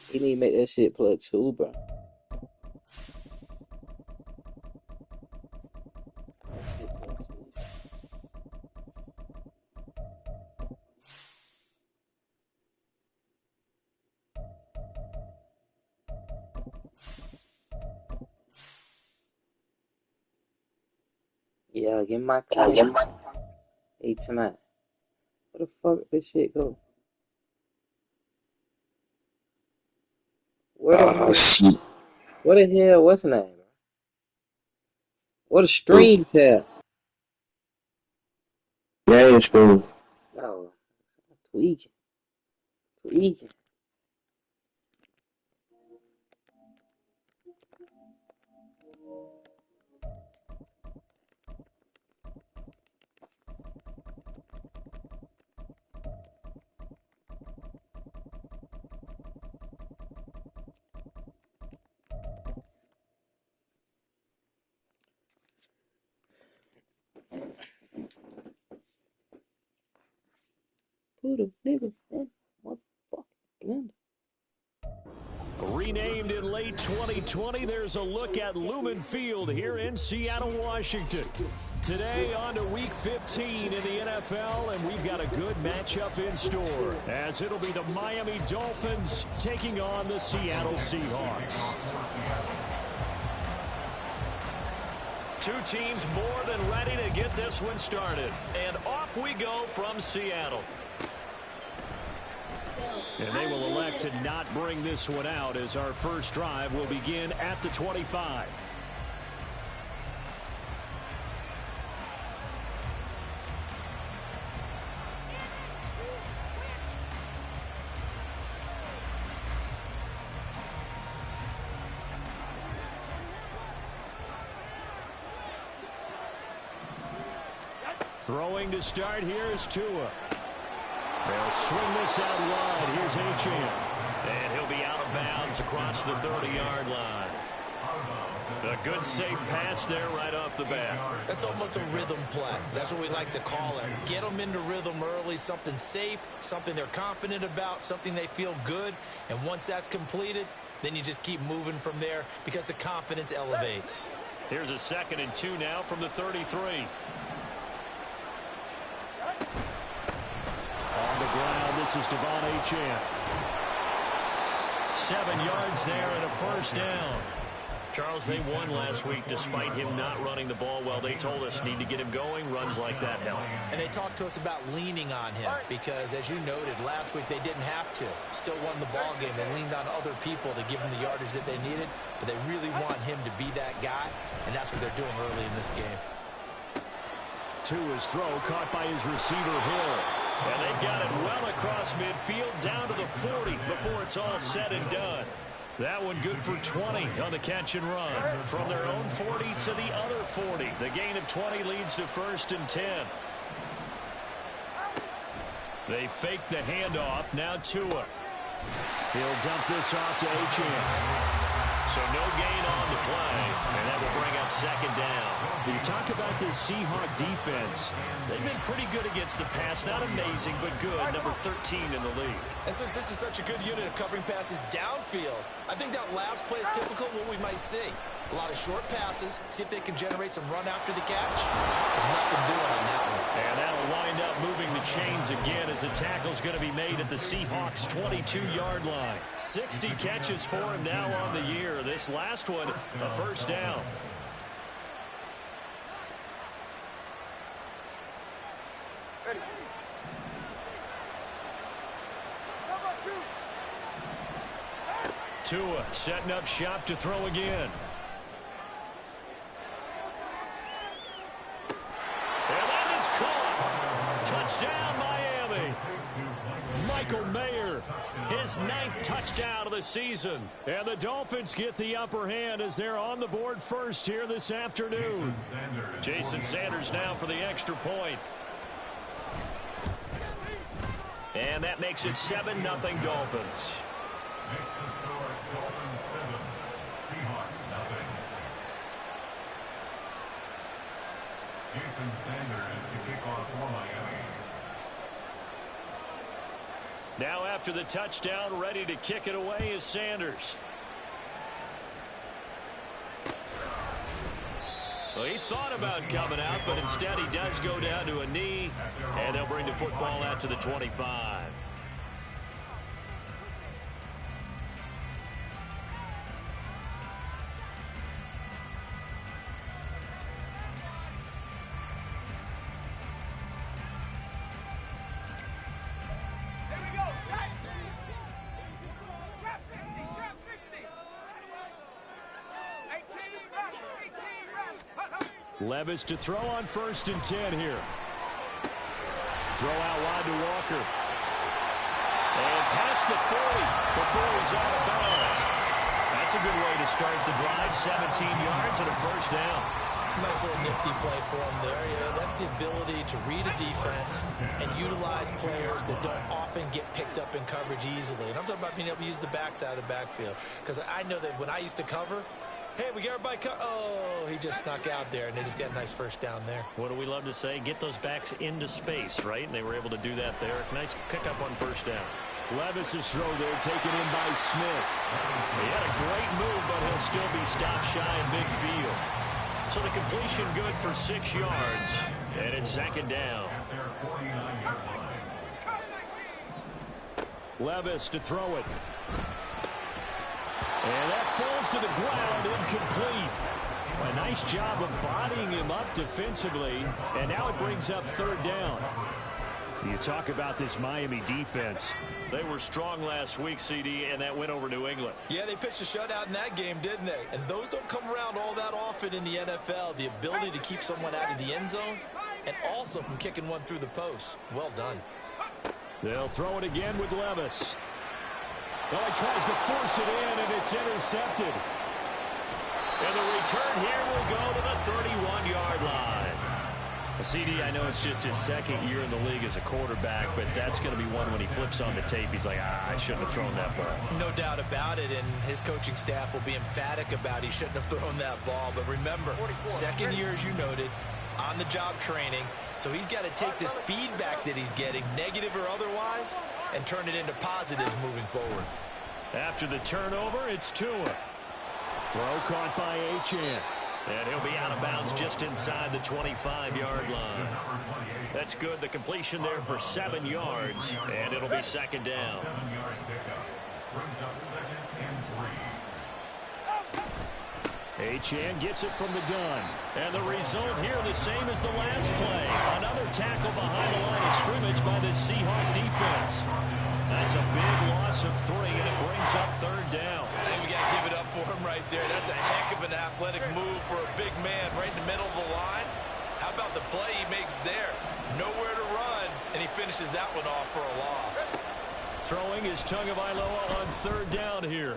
[SPEAKER 5] He need to make that shit play two, bro. That shit play two. Yeah, get my car. Hey, tonight. Where the fuck this shit go? Where the hell?
[SPEAKER 7] Shit.
[SPEAKER 5] What the hell? What's the name, bro? What a stream tab?
[SPEAKER 7] Game screen.
[SPEAKER 5] No, tweaking. Who the nigga? Motherfucker.
[SPEAKER 1] Renamed in late 2020, there's a look at Lumen Field here in Seattle, Washington. Today on to Week 15 in the NFL, and we've got a good matchup in store, as it'll be the Miami Dolphins taking on the Seattle Seahawks. Two teams more than ready to get this one started. And off we go from Seattle. And they will elect to not bring this one out, as our first drive will begin at the 25. Throwing to start here is Tua. They'll swing this out wide. Here's Achane. And he'll be out of bounds across the 30-yard line. A good, safe pass there right off the bat.
[SPEAKER 2] That's almost a rhythm play. That's what we like to call it. Get them into rhythm early, something safe, something they're confident about, something they feel good. And once that's completed, then you just keep moving from there because the confidence elevates.
[SPEAKER 1] Here's a 2nd and 2 now from the 33. On the ground, this is Devon Achane. 7 yards there and a first down. Charles, they won last week despite him not running the ball well. They told us need to get him going. Runs like that help.
[SPEAKER 2] And they talked to us about leaning on him because, as you noted, last week they didn't have to. Still won the ball game. They leaned on other people to give them the yardage that they needed, but they really want him to be that guy, and that's what they're doing early in this game.
[SPEAKER 1] To his throw, caught by his receiver, Hill. And they've got it well across midfield, down to the 40 before it's all said and done. That one good for 20 on the catch and run. From their own 40 to the other 40. The gain of 20 leads to 1st and 10. They fake the handoff. Now Tua. He'll dump this off to Achane. So no gain on the play, and that will bring up 2nd down. You talk about this Seahawk defense. They've been pretty good against the pass. Not amazing, but good. Number 13 in the league.
[SPEAKER 2] And since this is such a good unit of covering passes downfield, I think that last play is typical of what we might see. A lot of short passes, see if they can generate some run after the catch. But nothing doing on that one.
[SPEAKER 1] And that'll wind up moving the chains again as the tackle's going to be made at the Seahawks' 22-yard line. 60 catches for him now on the year. This last one, a first down.
[SPEAKER 3] Ready.
[SPEAKER 1] Tua setting up shop to throw again. And that is caught. Touchdown, Miami. Michael Mayer, his 9th touchdown of the season. And the Dolphins get the upper hand as they're on the board first here this afternoon. Jason Sanders now for the extra point. And that makes it 7-0 Dolphins.
[SPEAKER 6] Makes the score Dolphins 7, Seahawks 0. Jason Sanders to kick off for Miami.
[SPEAKER 1] Now after the touchdown, ready to kick it away is Sanders. Well, he thought about coming out, but instead he does go down to a knee, and they'll bring the football out to the 25. Levis to throw on 1st and 10 here. Throw out wide to Walker. And past the 40 before he's out of bounds. That's a good way to start the drive. 17 yards and a first down.
[SPEAKER 2] Nice little nifty play for him there. Yeah, that's the ability to read a defense and utilize players that don't often get picked up in coverage easily. And I'm talking about being able to use the backs out of the backfield. Because I know that when I used to cover, hey, we got everybody oh, he just snuck out there, and they just got a nice first down there.
[SPEAKER 1] What do we love to say? Get those backs into space, right? And they were able to do that there. Nice pickup on first down. Levis's throw there taken in by Smith. He had a great move, but he'll still be stopped shy in midfield. So the completion good for 6 yards. And it's second down. Levis to throw it. And that falls to the ground, incomplete. A nice job of bodying him up defensively. And now it brings up third down. You talk about this Miami defense. They were strong last week, CD, and that went over New England.
[SPEAKER 2] Yeah, they pitched a shutout in that game, didn't they? And those don't come around all that often in the NFL. The ability to keep someone out of the end zone and also from kicking one through the post. Well done.
[SPEAKER 1] They'll throw it again with Levis. Well, he tries to force it in, and it's intercepted. And the return here will go to the 31-yard line. CD, I know it's just his second year in the league as a quarterback, but that's going to be one when he flips on the tape. He's like, I shouldn't have thrown that ball.
[SPEAKER 2] No doubt about it, and his coaching staff will be emphatic about he shouldn't have thrown that ball. But remember, second year, as you noted, on-the-job training, so he's got to take this feedback that he's getting, negative or otherwise, and turn it into positives moving forward.
[SPEAKER 1] After the turnover, it's Tua. Throw caught by Achane. And he'll be out of bounds just inside the 25-yard line. That's good. The completion there for 7 yards, and it'll be second down. Achane gets it from the gun. And the result here the same as the last play. Another tackle behind the line of scrimmage by the Seahawk defense. That's a big loss of 3, and it brings up third down.
[SPEAKER 2] I think we got to give it up for him right there. That's a heck of an athletic move for a big man right in the middle of the line. How about the play he makes there? Nowhere to run, and he finishes that one off for a loss.
[SPEAKER 1] Throwing is Tagovailoa on third down here.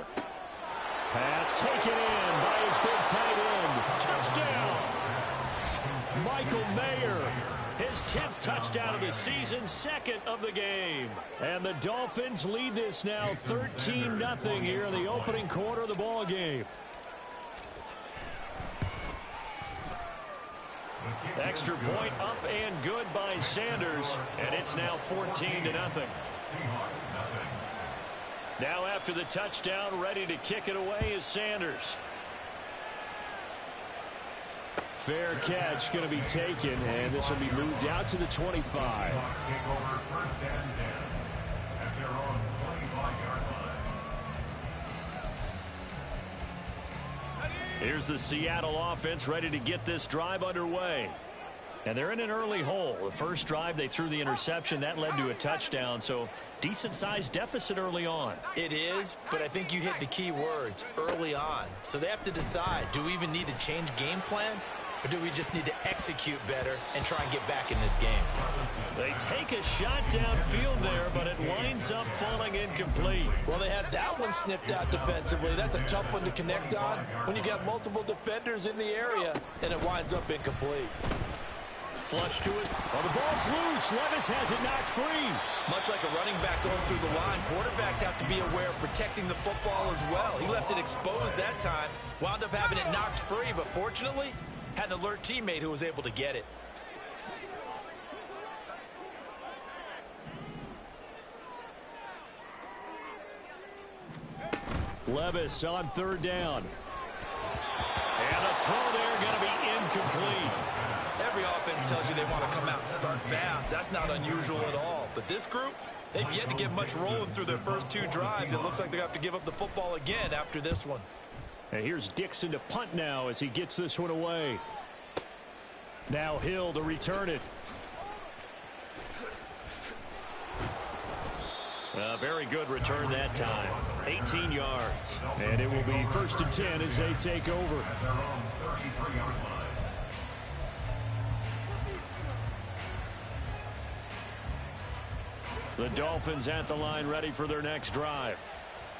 [SPEAKER 1] Pass taken in by his big tight end. Touchdown! Michael Mayer. His 10th touchdown of the season, second of the game. And the Dolphins lead this now 13-0 here in the opening quarter of the ball game. Extra point up and good by Sanders, and it's now 14-0. Now after the touchdown, ready to kick it away is Sanders. Fair catch going to be taken, and this will be moved out to the 25. Here's the Seattle offense ready to get this drive underway. And they're in an early hole. The first drive, they threw the interception. That led to a touchdown, so decent-sized deficit early on.
[SPEAKER 2] It is, but I think you hit the key words, early on. So they have to decide, do we even need to change game plan? Or do we just need to execute better and try and get back in this game?
[SPEAKER 1] They take a shot downfield there, but it winds up falling incomplete.
[SPEAKER 4] Well, they had that one snipped out defensively. That's a tough one to connect on when you got multiple defenders in the area, and it winds up incomplete.
[SPEAKER 1] Flush to it. Well, the ball's loose. Levis has it knocked free.
[SPEAKER 2] Much like a running back going through the line, quarterbacks have to be aware of protecting the football as well. He left it exposed that time, wound up having it knocked free, but fortunately, had an alert teammate who was able to get it.
[SPEAKER 1] Levis on third down. And the throw there going to be incomplete.
[SPEAKER 2] Every offense tells you they want to come out and start fast. That's not unusual at all. But this group, they've yet to get much rolling through their first 2 drives. It looks like they have to give up the football again after this one.
[SPEAKER 1] And here's Dixon to punt now as he gets this one away. Now Hill to return it. A very good return that time. 18 yards. And it will be 1st and 10 as they take over. The Dolphins at the line ready for their next drive.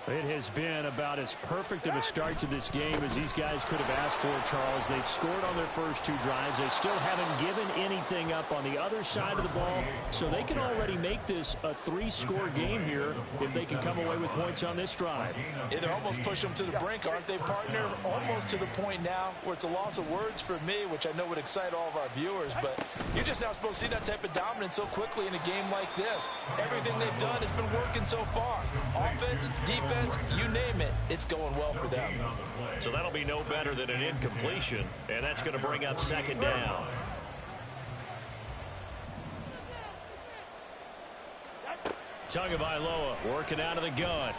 [SPEAKER 1] It has been about as perfect of a start to this game as these guys could have asked for, Charles. They've scored on their first 2 drives. They still haven't given anything up on the other side of the ball, so they can already make this a 3-score game here if they can come away with points on this drive.
[SPEAKER 4] Yeah, they're almost pushing them to the brink, aren't they, partner? Almost to the point now where it's a loss of words for me, which I know would excite all of our viewers, but you're just not supposed to see that type of dominance so quickly in a game like this. Everything they've done has been working so far. Offense, defense,
[SPEAKER 2] defense, you name it, it's going well for them.
[SPEAKER 1] So that'll be no better than an incompletion, and that's going to bring up second down. Tagovailoa working out of the gun.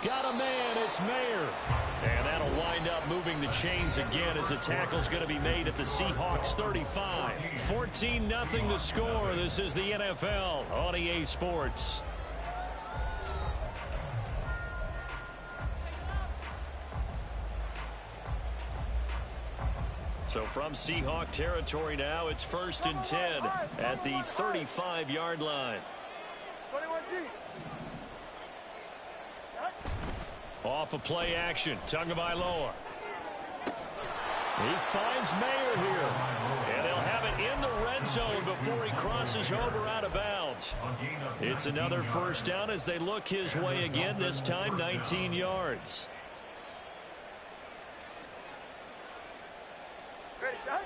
[SPEAKER 1] Got a man, it's Mayer. And that'll wind up moving the chains again as the tackle's going to be made at the Seahawks 35. 14-0 the score. This is the NFL on EA Sports. So from Seahawk territory now, it's 1st and 10 at the 35-yard line.
[SPEAKER 3] 21G.
[SPEAKER 1] Off of play action, Tagovailoa. He finds Mayer here. And they'll have it in the red zone before he crosses over out of bounds. It's another first down as they look his way again, this time 19 yards.
[SPEAKER 3] Ready, shot.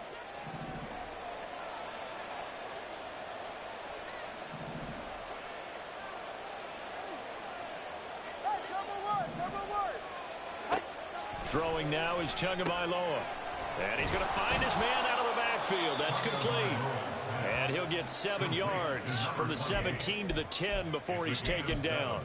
[SPEAKER 1] Throwing now is Tagovailoa. And he's going to find his man out of the backfield. That's complete. And he'll get 7 yards from the 17 to the 10 before he's taken down.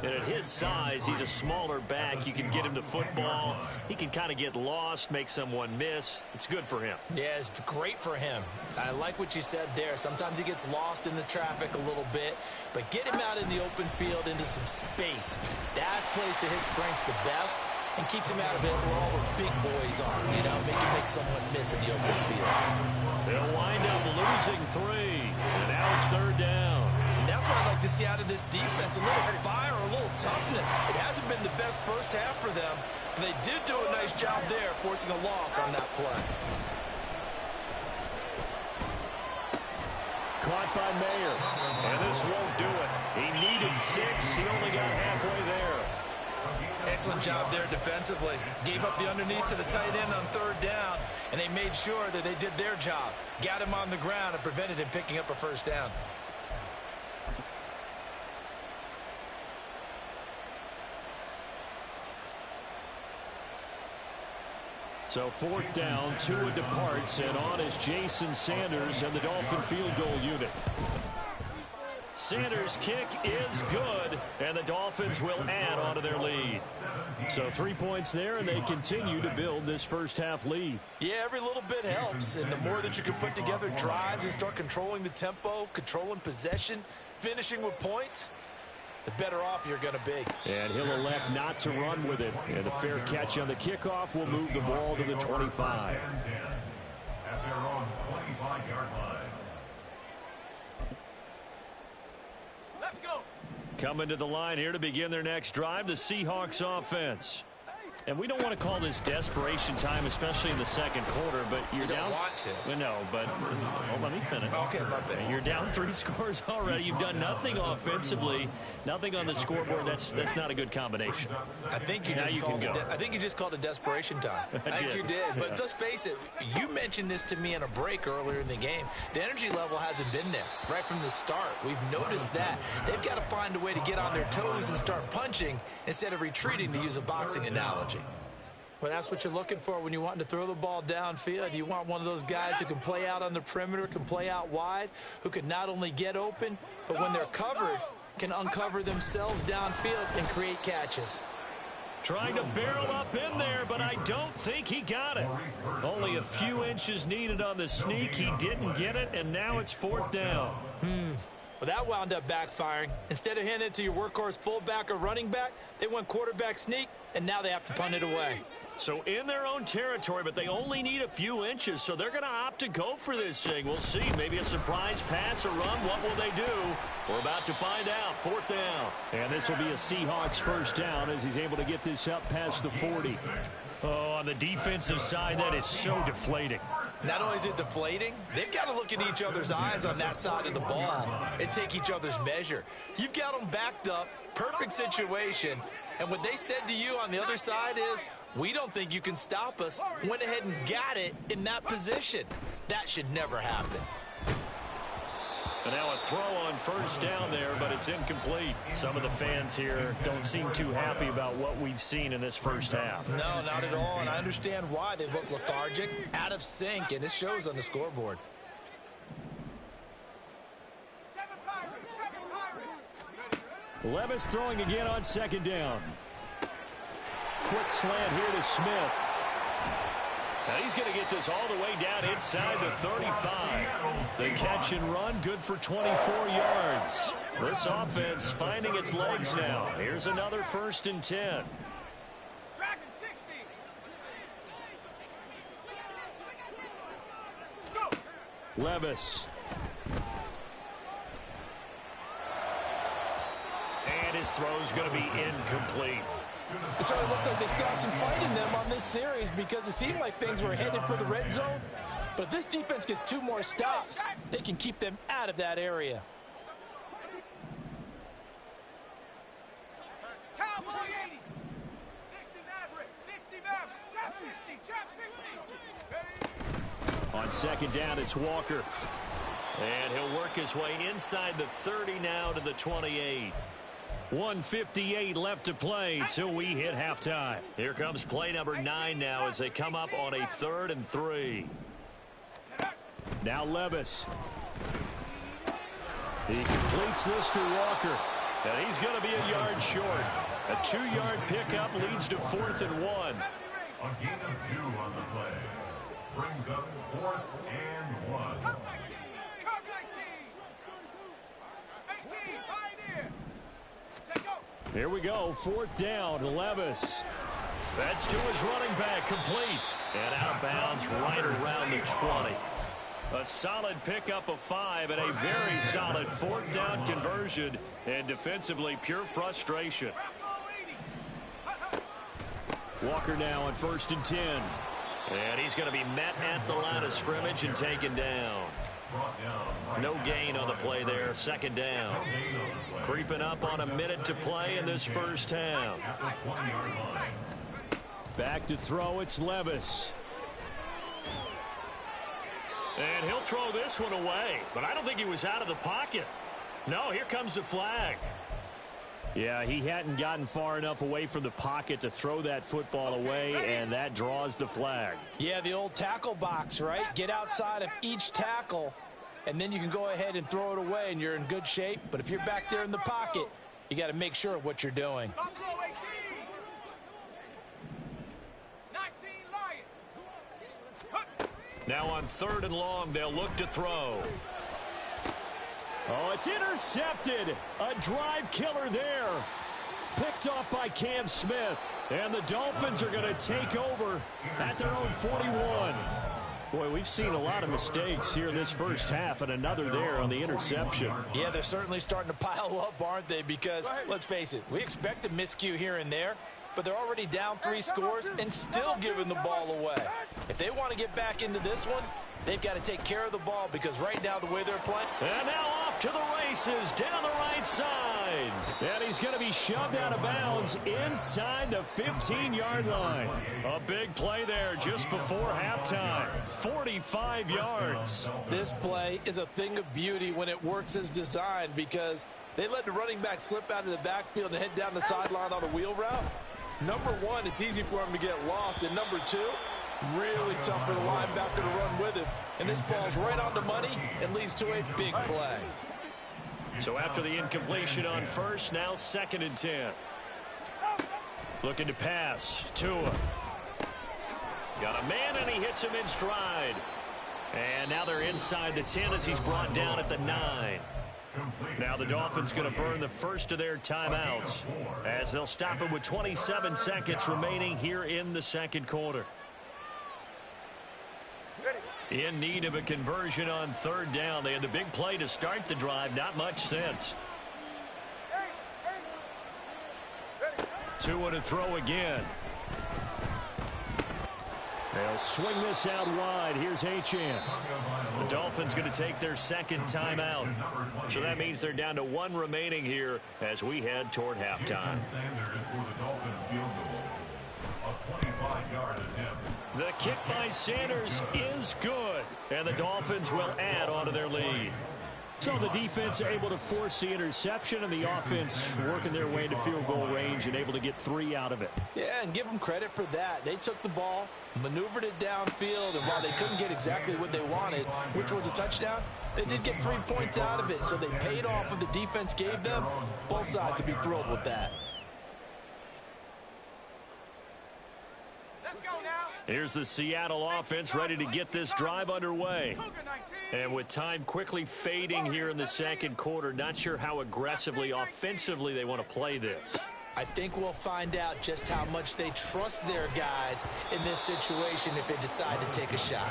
[SPEAKER 1] And at his size, he's a smaller back. You can get him to football. He can kind of get lost, make someone miss. It's good for him.
[SPEAKER 2] Yeah, it's great for him. I like what you said there. Sometimes he gets lost in the traffic a little bit, but get him out in the open field into some space. That plays to his strengths the best and keeps him out of it where all the big boys are, you know, make someone miss in the open field.
[SPEAKER 1] They'll wind up losing 3, and now it's 3rd down.
[SPEAKER 2] That's what I'd like to see out of this defense, a little fire, a little toughness. It hasn't been the best first half for them, but they did do a nice job there, forcing a loss on that play.
[SPEAKER 1] Caught by Mayer, and this won't do it. He needed 6. He only got halfway there.
[SPEAKER 2] Excellent job there defensively. Gave up the underneath to the tight end on 3rd down, and they made sure that they did their job. Got him on the ground and prevented him picking up a first down.
[SPEAKER 1] So 4th down, Tua departs, and on is Jason Sanders and the Dolphin field goal unit. Sanders' kick is good, and the Dolphins will add on to their lead. So 3 points there, and they continue to build this first half lead.
[SPEAKER 2] Yeah, every little bit helps, and the more that you can put together drives and start controlling the tempo, controlling possession, finishing with points, the better off you're going to be.
[SPEAKER 1] And he'll elect not to run with it. And a fair catch on the kickoff will move the ball to the 25.
[SPEAKER 6] At their own 25-yard line.
[SPEAKER 3] Let's go.
[SPEAKER 1] Coming to the line here to begin their next drive, the Seahawks offense. And we don't want to call this desperation time, especially in the second quarter, but you're down.
[SPEAKER 2] You don't want to.
[SPEAKER 1] Well, no, but let me finish.
[SPEAKER 2] Okay, my bad.
[SPEAKER 1] You're down 3 scores already. You've done nothing offensively, nothing on the scoreboard. That's not a good combination.
[SPEAKER 2] I think you just called it desperation time. I think you did. But let's face it, you mentioned this to me in a break earlier in the game. The energy level hasn't been there right from the start. We've noticed that. They've got to find a way to get on their toes and start punching instead of retreating, to use a boxing analogy. Well, that's what you're looking for when you want to throw the ball downfield. You want one of those guys who can play out on the perimeter, can play out wide, who can not only get open, but when they're covered, can uncover themselves downfield and create catches.
[SPEAKER 1] Trying to barrel up in there, but I don't think he got it. Only a few inches needed on the sneak. He didn't get it, and now it's 4th down.
[SPEAKER 2] Well, that wound up backfiring. Instead of handing it to your workhorse fullback or running back, they went quarterback sneak, and now they have to punt it away.
[SPEAKER 1] So in their own territory, but they only need a few inches, so they're going to opt to go for this thing. We'll see. Maybe a surprise pass or run. What will they do? We're about to find out. 4th down. And this will be a Seahawks first down as he's able to get this up past the 40. Oh, on the defensive side, that is so deflating.
[SPEAKER 2] Not only is it deflating, they've got to look in each other's eyes on that side of the ball and take each other's measure. You've got them backed up, perfect situation, and what they said to you on the other side is, we don't think you can stop us. Went ahead and got it in that position. That should never happen.
[SPEAKER 1] And now a throw on first down there, but it's incomplete. Some of the fans here don't seem too happy about what we've seen in this first half.
[SPEAKER 2] No, not at all, and I understand why. They look lethargic, out of sync, and it shows on the scoreboard.
[SPEAKER 1] Levis throwing again on second down. Quick slant here to Smith. Now he's going to get this all the way down inside the 35. The catch and run, good for 24 yards. This offense finding its legs now. Here's another 1st and 10. Levis. And his throw's going to be incomplete.
[SPEAKER 2] It certainly looks like they still have some fight in them on this series because it seemed like things were headed for the red zone. But if this defense gets 2 more stops, they can keep them out of that area.
[SPEAKER 3] Cowboy 80. 60 Maverick. 60 Maverick. Chop 60. Chop 60.
[SPEAKER 1] On second down, it's Walker. And he'll work his way inside the 30 now to the 28. 1:58 left to play till we hit halftime. Here comes play number 9 now as they come up on a 3rd and 3. Now Levis. He completes this to Walker. And he's going to be a yard short. A 2-yard pickup leads to 4th and 1.
[SPEAKER 6] A gain of 2 on the play. Brings up 4th and 1.
[SPEAKER 3] Come 19. Come 19. 18. Pioneer.
[SPEAKER 1] Here we go, 4th down, Levis. That's to his running back, complete. And out of bounds right around the 20. A solid pickup of 5 and a very solid 4th down conversion. And defensively, pure frustration. Walker now on 1st and 10. And he's going to be met at the line of scrimmage and taken down. No gain on the play there, 2nd down. Creeping up on a minute to play in this first half. Back to throw, it's Levis. And he'll throw this one away, but I don't think he was out of the pocket. No, here comes the flag. Yeah, he hadn't gotten far enough away from the pocket to throw that football away, and that draws the flag.
[SPEAKER 2] Yeah, the old tackle box, right? Get outside of each tackle, and then you can go ahead and throw it away, and you're in good shape. But if you're back there in the pocket, you got to make sure of what you're doing.
[SPEAKER 3] Buffalo 18. 19 Lions.
[SPEAKER 1] Now on 3rd and long, they'll look to throw. Oh, it's intercepted. A drive killer there. Picked off by Cam Smith. And the Dolphins are going to take over at their own 41. Boy, we've seen a lot of mistakes here in this first half, and another there on the interception.
[SPEAKER 2] Yeah, they're certainly starting to pile up, aren't they? Because, let's face it, we expect a miscue here and there, but they're already down 3 scores and still giving the ball away. If they want to get back into this one, they've got to take care of the ball because right now the way they're playing.
[SPEAKER 1] And now off to the races down the right side. And he's going to be shoved out of bounds inside the 15-yard line. A big play there just before halftime. 45 yards.
[SPEAKER 2] This play is a thing of beauty when it works as designed because they let the running back slip out of the backfield and head down the sideline on a wheel route. Number 1, it's easy for him to get lost. And number 2, really tough for the linebacker to run with him. And this ball's right on the money and leads to a big play.
[SPEAKER 1] So after the incompletion on first, now 2nd and 10. Looking to pass. Tua. Got a man and he hits him in stride. And now they're inside the 10 as he's brought down at the 9. Now the Dolphins going to burn the first of their timeouts as they'll stop it with 27 seconds remaining here in the second quarter. In need of a conversion on 3rd down. They had the big play to start the drive. Not much sense. Tua to throw again. They'll swing this out wide. Here's Achane. The Dolphins going to take their 2nd timeout. So that means they're down to 1 remaining here as we head toward halftime. The kick by Sanders is good, and the Dolphins will add on to their lead. So the defense able to force the interception, and the offense working their way into field goal range and able to get 3 out of it.
[SPEAKER 2] Yeah, and give them credit for that. They took the ball, maneuvered it downfield, and while they couldn't get exactly what they wanted, which was a touchdown, they did get 3 points out of it, so they paid off what the defense gave them. Both sides to be thrilled with that.
[SPEAKER 1] Here's the Seattle offense ready to get this drive underway. And with time quickly fading here in the second quarter, not sure how aggressively, offensively they want to play this.
[SPEAKER 2] I think we'll find out just how much they trust their guys in this situation if they decide to take a shot.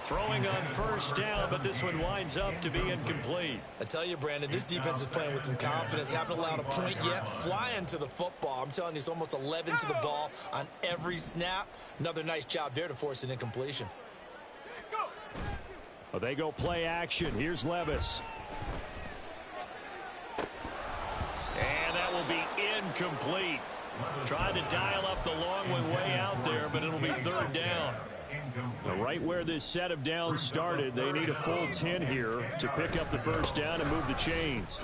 [SPEAKER 1] Throwing on first down, but this one winds up to be incomplete.
[SPEAKER 2] I tell you, Brandon, this defense is playing with some confidence. Haven't allowed a point yet. Flying to the football. I'm telling you, it's almost 11 to the ball on every snap. Another nice job there to force an incompletion.
[SPEAKER 1] Well, they go play action. Here's Levis. And that will be incomplete. Trying to dial up the long one way out there, but it'll be third down. Right where this set of downs started, they need a full 10 here to pick up the first down and move the chains.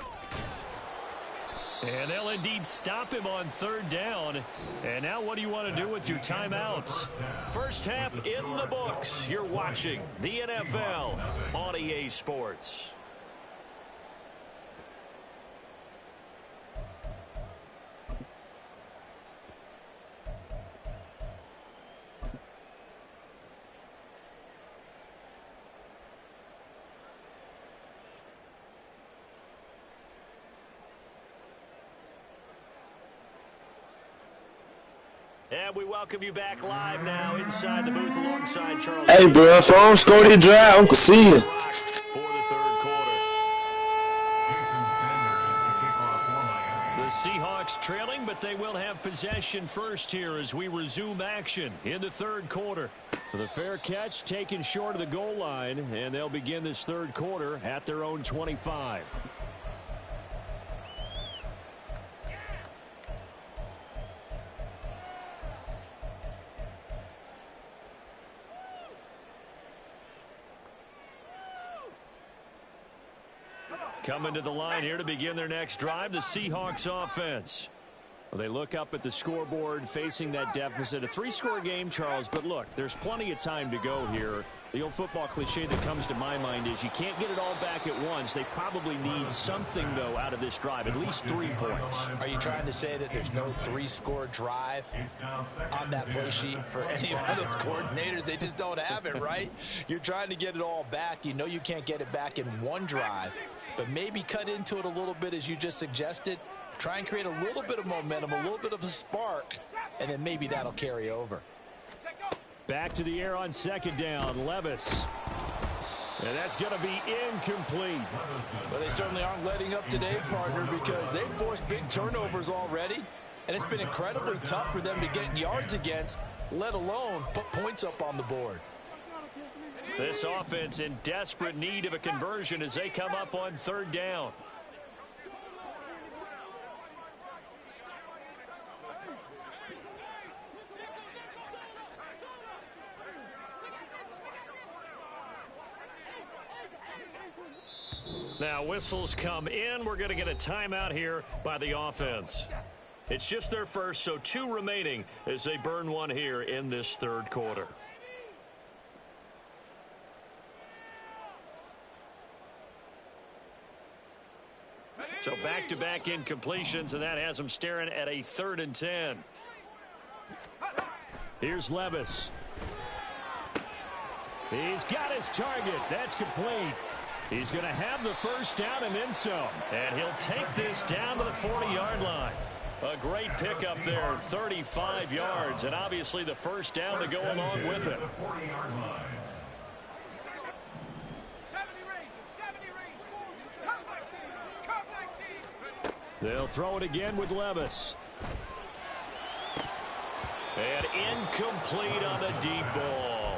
[SPEAKER 1] And they'll indeed stop him on third down. And now what do you want to do with your timeouts? First half in the books. You're watching the NFL on EA Sports. And we welcome you back live now inside the booth alongside Charles.
[SPEAKER 7] Hey, bro, phone score the drive. Uncle see you.
[SPEAKER 1] For the third quarter. The Seahawks trailing, but they will have possession first here as we resume action in the third quarter. The fair catch taken short of the goal line, and they'll begin this third quarter at their own 25. Coming to the line here to begin their next drive, the Seahawks offense. Well, they look up at the scoreboard facing that deficit. A 3-score game, Charles, but look, there's plenty of time to go here. The old football cliche that comes to my mind is you can't get it all back at once. They probably need something, though, out of this drive, at least 3 points.
[SPEAKER 2] Are you trying to say that there's no 3-score drive on that play sheet for any of those coordinators? They just don't have it, right? You're trying to get it all back. You know you can't get it back in one drive, but maybe cut into it a little bit as you just suggested. Try and create a little bit of momentum, a little bit of a spark, and then maybe that'll carry over.
[SPEAKER 1] Back to the air on second down, Levis. And that's going to be incomplete.
[SPEAKER 2] Well, they certainly aren't letting up today, partner, because they've forced big turnovers already, and it's been incredibly tough for them to get yards against, let alone put points up on the board.
[SPEAKER 1] This offense in desperate need of a conversion as they come up on third down. Now whistles come in. We're going to get a timeout here by the offense. It's just their first, so 2 remaining as they burn one here in this third quarter. So back-to-back incompletions, and that has them staring at a 3rd and 10. Here's Levis. He's got his target. That's complete. He's going to have the first down and then some. And he'll take this down to the 40-yard line. A great pickup there, 35 yards, and obviously the first down to go along with it. They'll throw it again with Levis. And incomplete on the deep ball.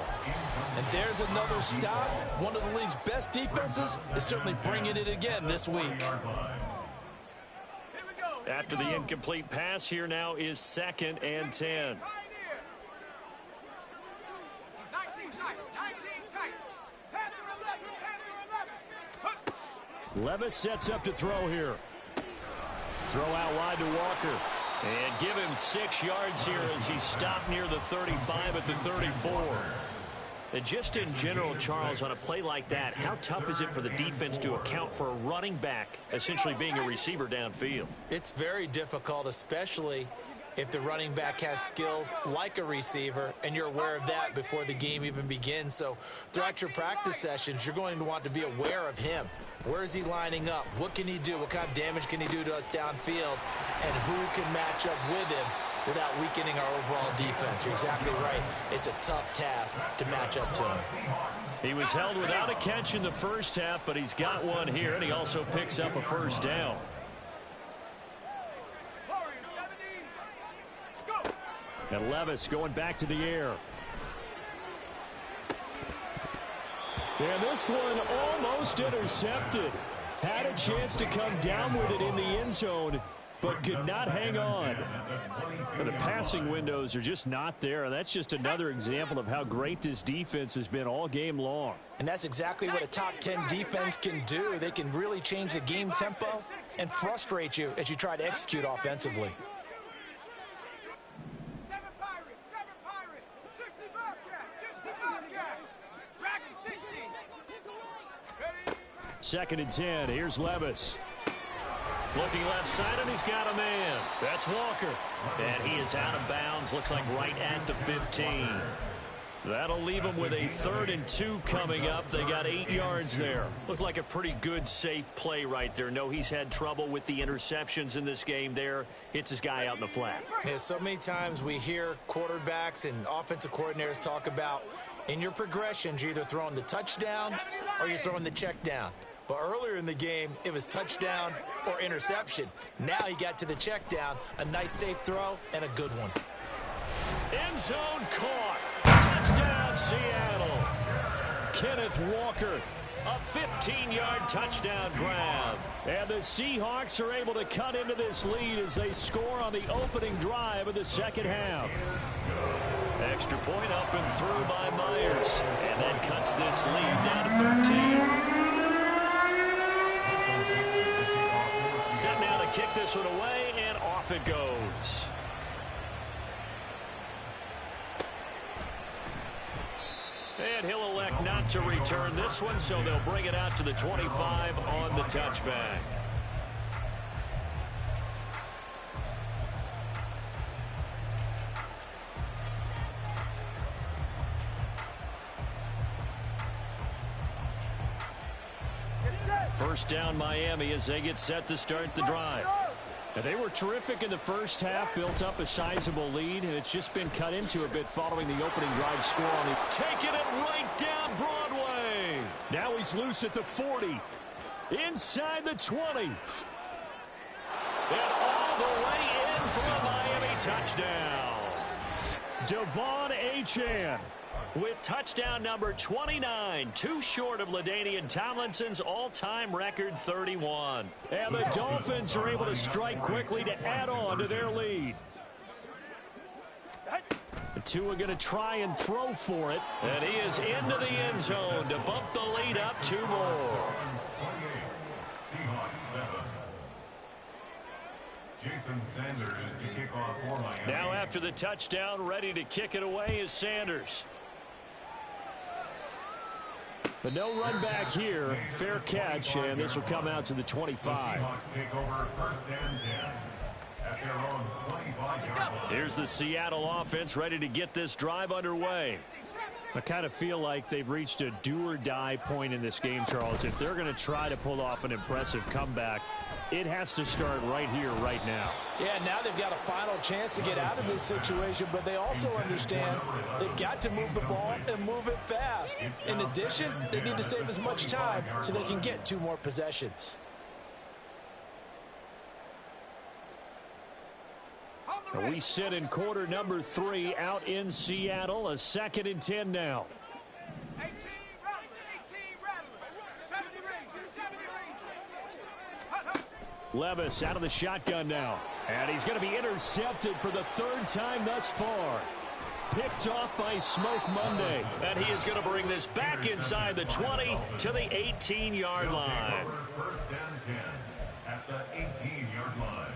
[SPEAKER 2] And there's another stop. One of the league's best defenses is certainly bringing it again this week.
[SPEAKER 1] After the incomplete pass, here now is 2nd and 10. Levis sets up to throw here. Throw out wide to Walker. And give him 6 yards here as he's stopped near the 35 at the 34. And just in general, Charles, on a play like that, how tough is it for the defense to account for a running back essentially being a receiver downfield?
[SPEAKER 2] It's very difficult, especially if the running back has skills like a receiver, and you're aware of that before the game even begins. So throughout your practice sessions, you're going to want to be aware of him. Where is he lining up? What can he do? What kind of damage can he do to us downfield? And who can match up with him without weakening our overall defense? You're exactly right. It's a tough task to match up to him.
[SPEAKER 1] He was held without a catch in the first half, but he's got one here, and he also picks up a first down. And Levis going back to the air. And this one almost intercepted. Had a chance to come down with it in the end zone, but could not hang on. And the passing windows are just not there. And that's just another example of how great this defense has been all game long.
[SPEAKER 2] And that's exactly what a top 10 defense can do. They can really change the game tempo and frustrate you as you try to execute offensively.
[SPEAKER 3] 7 Pirates, 60 Bobcats, Dragon 60.
[SPEAKER 1] Second and 10. Here's Levis. Looking left side, and he's got a man. That's Walker. And he is out of bounds. Looks like right at the 15. That'll leave them with a 3rd and 2 coming up. They got 8 yards there. Looked like a pretty good, safe play right there. No, he's had trouble with the interceptions in this game there. Hits his guy out in the flat.
[SPEAKER 2] Yeah, so many times we hear quarterbacks and offensive coordinators talk about in your progressions, you're either throwing the touchdown or you're throwing the check down. But earlier in the game, it was touchdown or interception. Now he got to the check down, a nice safe throw, and a good one.
[SPEAKER 1] End zone caught. Touchdown, Seattle. Kenneth Walker, a 15-yard touchdown grab. And the Seahawks are able to cut into this lead as they score on the opening drive of the second half. Extra point up and through by Myers. And that cuts this lead down to 13. Set now to kick this one away, and off it goes. And he'll elect not to return this one, so they'll bring it out to the 25 on the touchback. First down Miami as they get set to start the drive. And they were terrific in the first half, built up a sizable lead, and it's just been cut into a bit following the opening drive score on the taking it right down Broadway. Now he's loose at the 40, inside the 20, and all the way in for a Miami touchdown. Devon Achane with touchdown number 29, too short of LaDainian Tomlinson's all-time record 31. And the Dolphins are able to strike quickly to add on to their lead. The two are going to try and throw for it, and he is into the end zone to bump the lead up 2 more.
[SPEAKER 6] Jason Sanders to kick off for Miami.
[SPEAKER 1] Now after the touchdown, ready to kick it away is Sanders. But no run back here. Fair catch, and this will come out to the 25.
[SPEAKER 6] Take over first and 10 at their own 25-yard line.
[SPEAKER 1] Here's the Seattle offense ready to get this drive underway. I kind of feel like they've reached a do-or-die point in this game, Charles. If they're going to try to pull off an impressive comeback, it has to start right here, right now.
[SPEAKER 2] Yeah, now they've got a final chance to get out of this situation, but they also understand they've got to move the ball and move it fast. In addition, they need to save as much time so they can get 2 more possessions.
[SPEAKER 1] We sit in quarter number 3 out in Seattle. A 2nd and 10 now.
[SPEAKER 3] 18 rattling, 70 range.
[SPEAKER 1] Levis out of the shotgun now. And he's going to be intercepted for the 3rd time thus far. Picked off by Smoke Monday. And he is going to bring this back inside the 20 to the 18-yard line.
[SPEAKER 6] First and 10 at the 18-yard line.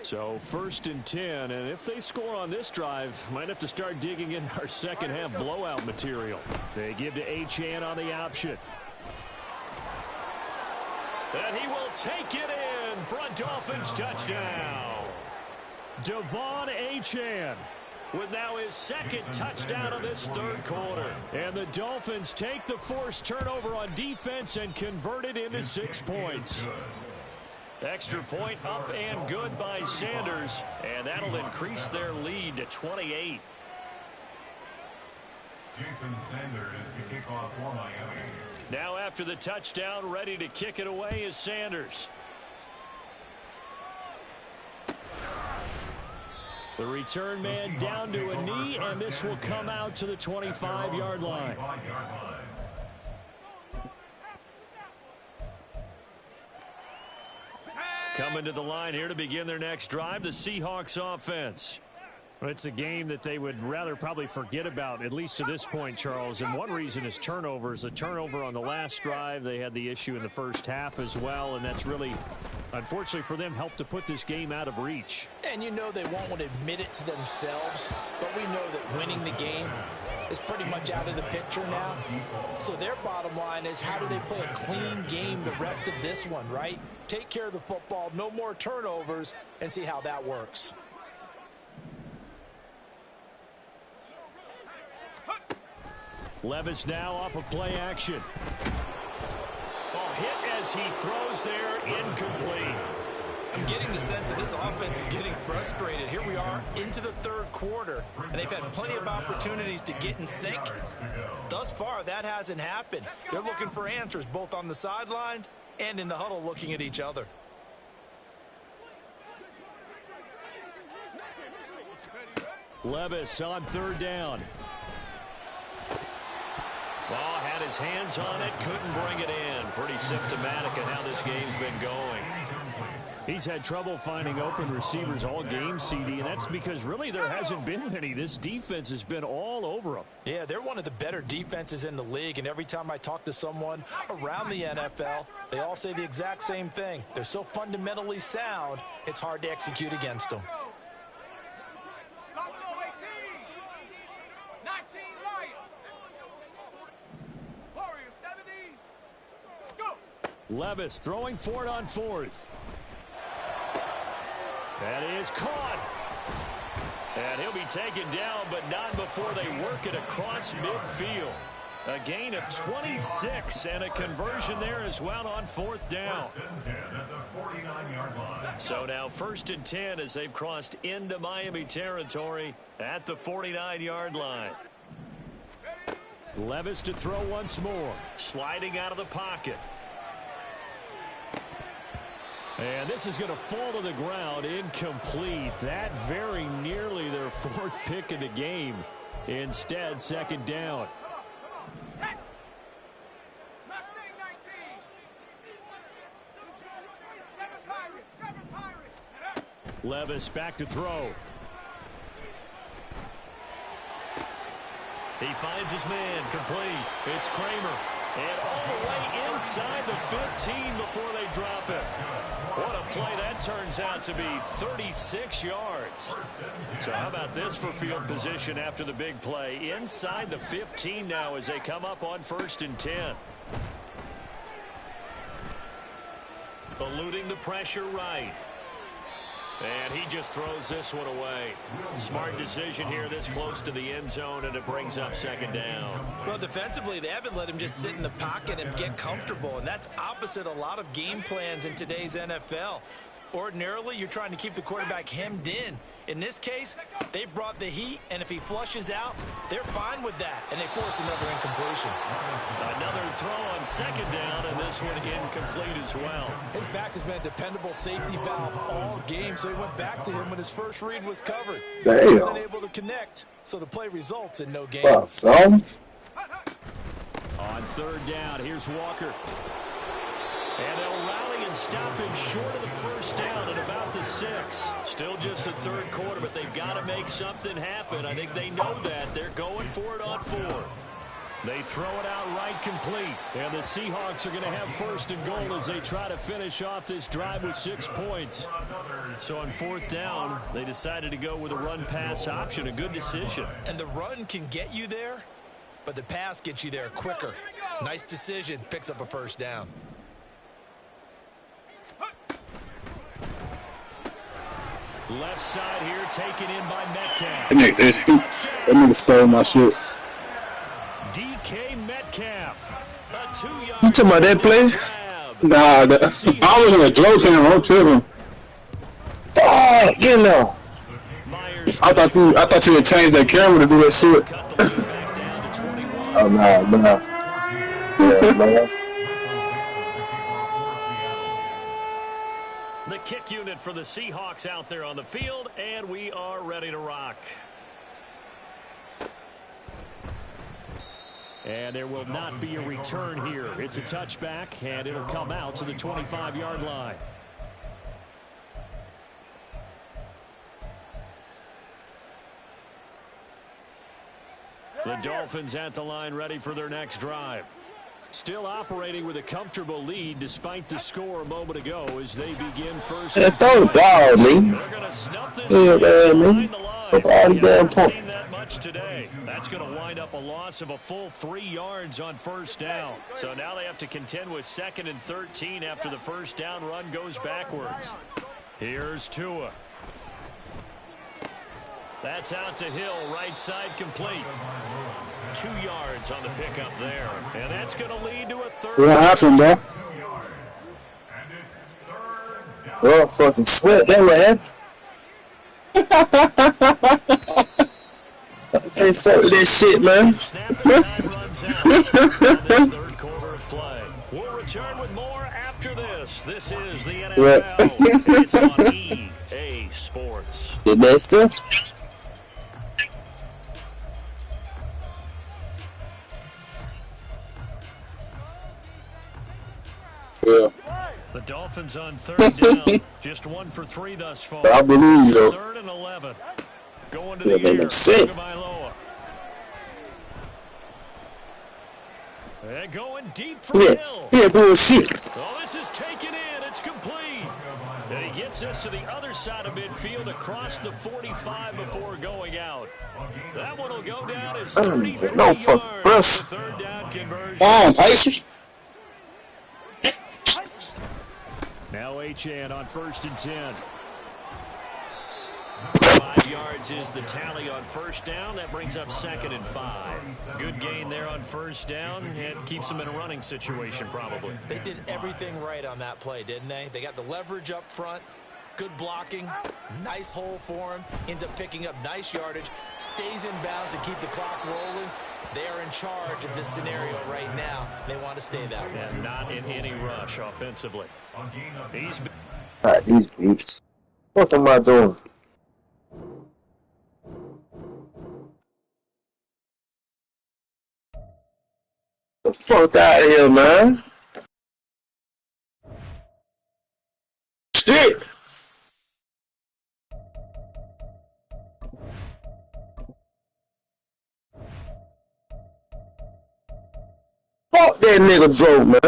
[SPEAKER 1] So 1st and 10, and if they score on this drive, might have to start digging in our second half blowout material. They give to Achane on the option. And he will take it in for a Dolphins touchdown. Devon Achane with now his second touchdown of this third quarter. And the Dolphins take the forced turnover on defense and convert it into 6 points. Extra point up and good by Sanders, and that'll increase their lead to 28.
[SPEAKER 6] Jason Sanders to kick off for Miami.
[SPEAKER 1] Now after the touchdown, ready to kick it away is Sanders. The return man down to a knee, and this will come out to the 25-yard line. Coming to the line here to begin their next drive, the Seahawks offense.
[SPEAKER 8] Well, it's a game that they would rather probably forget about, at least to this point, Charles. And one reason is turnovers. A turnover on the last drive. They had the issue in the first half as well, and that's really, unfortunately for them, helped to put this game out of reach.
[SPEAKER 2] And you know they won't want to admit it to themselves, but we know that winning the game is pretty much out of the picture now. So their bottom line is, how do they play a clean game the rest of this one, right? Take care of the football, no more turnovers, and see how that works.
[SPEAKER 1] Levis now off of play action. Ball hit as he throws there, incomplete.
[SPEAKER 2] I'm getting the sense that this offense is getting frustrated. Here we are into the third quarter, and they've had plenty of opportunities to get in sync. Thus far, that hasn't happened. They're looking for answers both on the sidelines and in the huddle, looking at each other.
[SPEAKER 1] Levis on third down. Ball had his hands on it, couldn't bring it in. Pretty symptomatic of how this game's been going.
[SPEAKER 8] He's had trouble finding open receivers all game, CD, and that's because really there hasn't been many. This defense has been all over them.
[SPEAKER 2] Yeah, they're one of the better defenses in the league, and every time I talk to someone around the NFL, they all say the exact same thing. They're so fundamentally sound, it's hard to execute against them.
[SPEAKER 1] Levis throwing for it on fourth. That is caught. And he'll be taken down, but not before they work it across midfield. A gain of 26 and a conversion there as well on fourth down. So now 1st and 10 as they've crossed into Miami territory at the 49-yard line. Levis to throw once more. Sliding out of the pocket. And this is going to fall to the ground, incomplete. That very nearly their 4th pick of the game. Instead, 2nd down. Levis back to throw. He finds his man, complete. It's Kramer. And all the way inside the 15 before they drop it. What a play that turns out to be, 36 yards. So how about this for field position after the big play? Inside the 15 now as they come up on 1st and 10. Eluding the pressure right. And he just throws this one away. Smart decision here this close to the end zone, and it brings up 2nd down.
[SPEAKER 2] Well, defensively, they haven't let him just sit in the pocket and get comfortable, and that's opposite a lot of game plans in today's NFL. Ordinarily, you're trying to keep the quarterback hemmed in. In this case, they brought the heat, and if he flushes out, they're fine with that, and they force another incompletion.
[SPEAKER 1] Another throw on 2nd down, and this one incomplete as well.
[SPEAKER 4] His back has been a dependable safety valve all game, so he went back to him when his first read was covered.
[SPEAKER 7] Damn.
[SPEAKER 4] He wasn't able to connect, so the play results in no gain.
[SPEAKER 7] Son.
[SPEAKER 1] On 3rd down, here's Walker. And they'll rally and stop him short of the first down at about the 6. Still just the third quarter, but they've got to make something happen. I think they know that. They're going for it on 4th. They throw it out right complete. And the Seahawks are going to have 1st and goal as they try to finish off this drive with 6 points. So on 4th down, they decided to go with a run-pass option. A good decision.
[SPEAKER 2] And the run can get you there, but the pass gets you there quicker. Nice decision. Picks up a 1st down.
[SPEAKER 1] Left side here taken in by Metcalf.
[SPEAKER 7] That nigga stole my shit.
[SPEAKER 1] DK Metcalf. A 2-yard.
[SPEAKER 7] You talking about that play? Nah, I was in a glow camera. I'm tripping. Oh, you know. I thought you had changed that camera to do that shit. Oh nah. Yeah, man.
[SPEAKER 1] The kick unit for the Seahawks out there on the field, and we are ready to rock. And there will not be a return here. It's a touchback, and it'll come out to the 25-yard line. The Dolphins at the line ready for their next drive. Still operating with a comfortable lead despite the score a moment ago as they begin 1st.
[SPEAKER 7] Don't dog me.
[SPEAKER 1] They're going to snuff this behind the line. You haven't seen that much today. That's going to wind up a loss of a full 3 yards on 1st down. So now they have to contend with 2nd and 13 after the 1st down run goes backwards. Here's Tua. That's out to Hill, right side complete. 2 yards on the pickup there. And that's going to lead to a 3rd.
[SPEAKER 7] What happened, bro? Well, fucking sweat that man. Hey, fuck with this shit, man.
[SPEAKER 1] Snap and time runs out on this 3rd quarter of play. We'll return with more after this. This is the NFL. It's on EA Sports.
[SPEAKER 7] Did that stuff? Yeah.
[SPEAKER 1] The Dolphins on 3rd down. Just 1 for 3 thus far.
[SPEAKER 7] I believe you, though.
[SPEAKER 1] 3rd and 11. Going to the air. Tagovailoa. And going deep for Hill.
[SPEAKER 7] Yeah, bullshit.
[SPEAKER 1] Oh, this is taken in. It's complete. And he gets us to the other side of midfield across the 45 before going out. That one will go down as 33
[SPEAKER 7] no
[SPEAKER 1] yards.
[SPEAKER 7] fucking press.
[SPEAKER 1] 3rd down conversion.
[SPEAKER 7] On, Pacers.
[SPEAKER 1] Now Achane on 1st and 10. 5 yards is the tally on 1st down. That brings up 2nd and 5. Good gain there on 1st down and keeps them in a running situation probably.
[SPEAKER 2] They did everything right on that play, didn't they? They got the leverage up front, good blocking, nice hole for him, ends up picking up nice yardage, stays in bounds and keep the clock rolling. They are in charge of this scenario right now. They want to stay that way.
[SPEAKER 1] And not in any rush offensively.
[SPEAKER 7] These beats. What am I doing? The fuck out of here, man. Shit. Fuck that nigga Joe, man.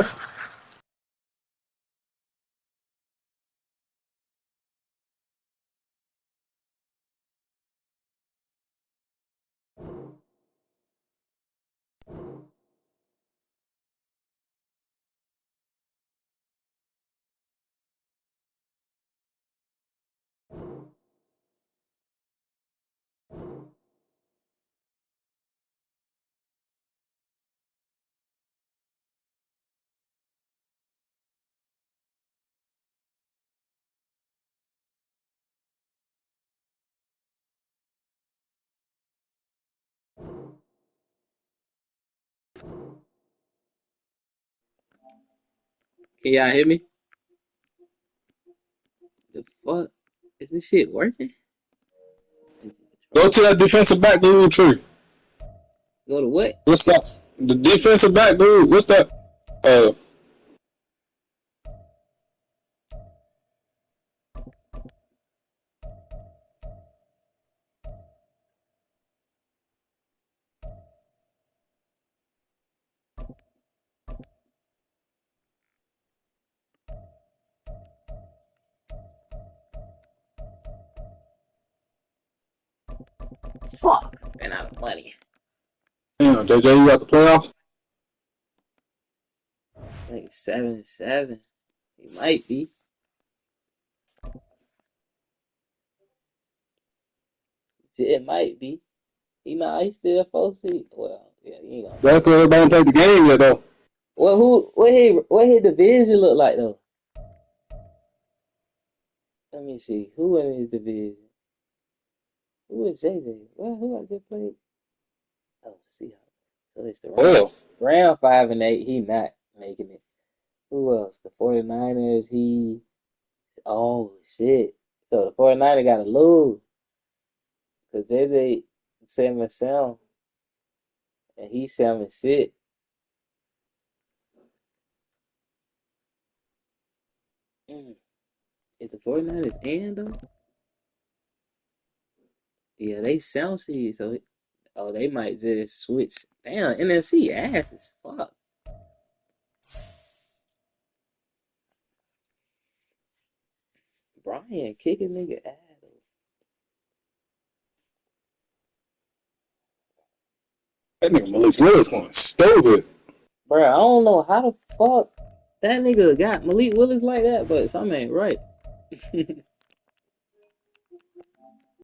[SPEAKER 5] Can y'all hear me? The fuck? Is this shit working?
[SPEAKER 7] Go to that defensive back dude tree.
[SPEAKER 5] Go to what?
[SPEAKER 7] What's that? The defensive back dude. What's that?
[SPEAKER 5] Fuck. Ran out of money.
[SPEAKER 7] Damn, JJ, you got the playoffs?
[SPEAKER 5] I think 7-7. He might be. It might be. He's still 4 seed. Well, yeah, you know.
[SPEAKER 7] That's because everybody played the game yet, though.
[SPEAKER 5] Well, what his division look like though? Let me see. Who in his division? Who is JJ? Well, who I just played? Oh, Seahawks. So it's the Rams. Round 5 and 8. He not making it. Who else? The 49ers. Oh shit. So the 49ers got to lose because they 7-7 and he's 7-6. Is the 49ers in though? Yeah, they sound seed, so they might just switch. Damn, NFC ass as fuck. Brian kicking nigga ass.
[SPEAKER 7] That nigga Malik Willis going stupid.
[SPEAKER 5] Bro, I don't know how the fuck that nigga got Malik Willis like that, but something ain't right.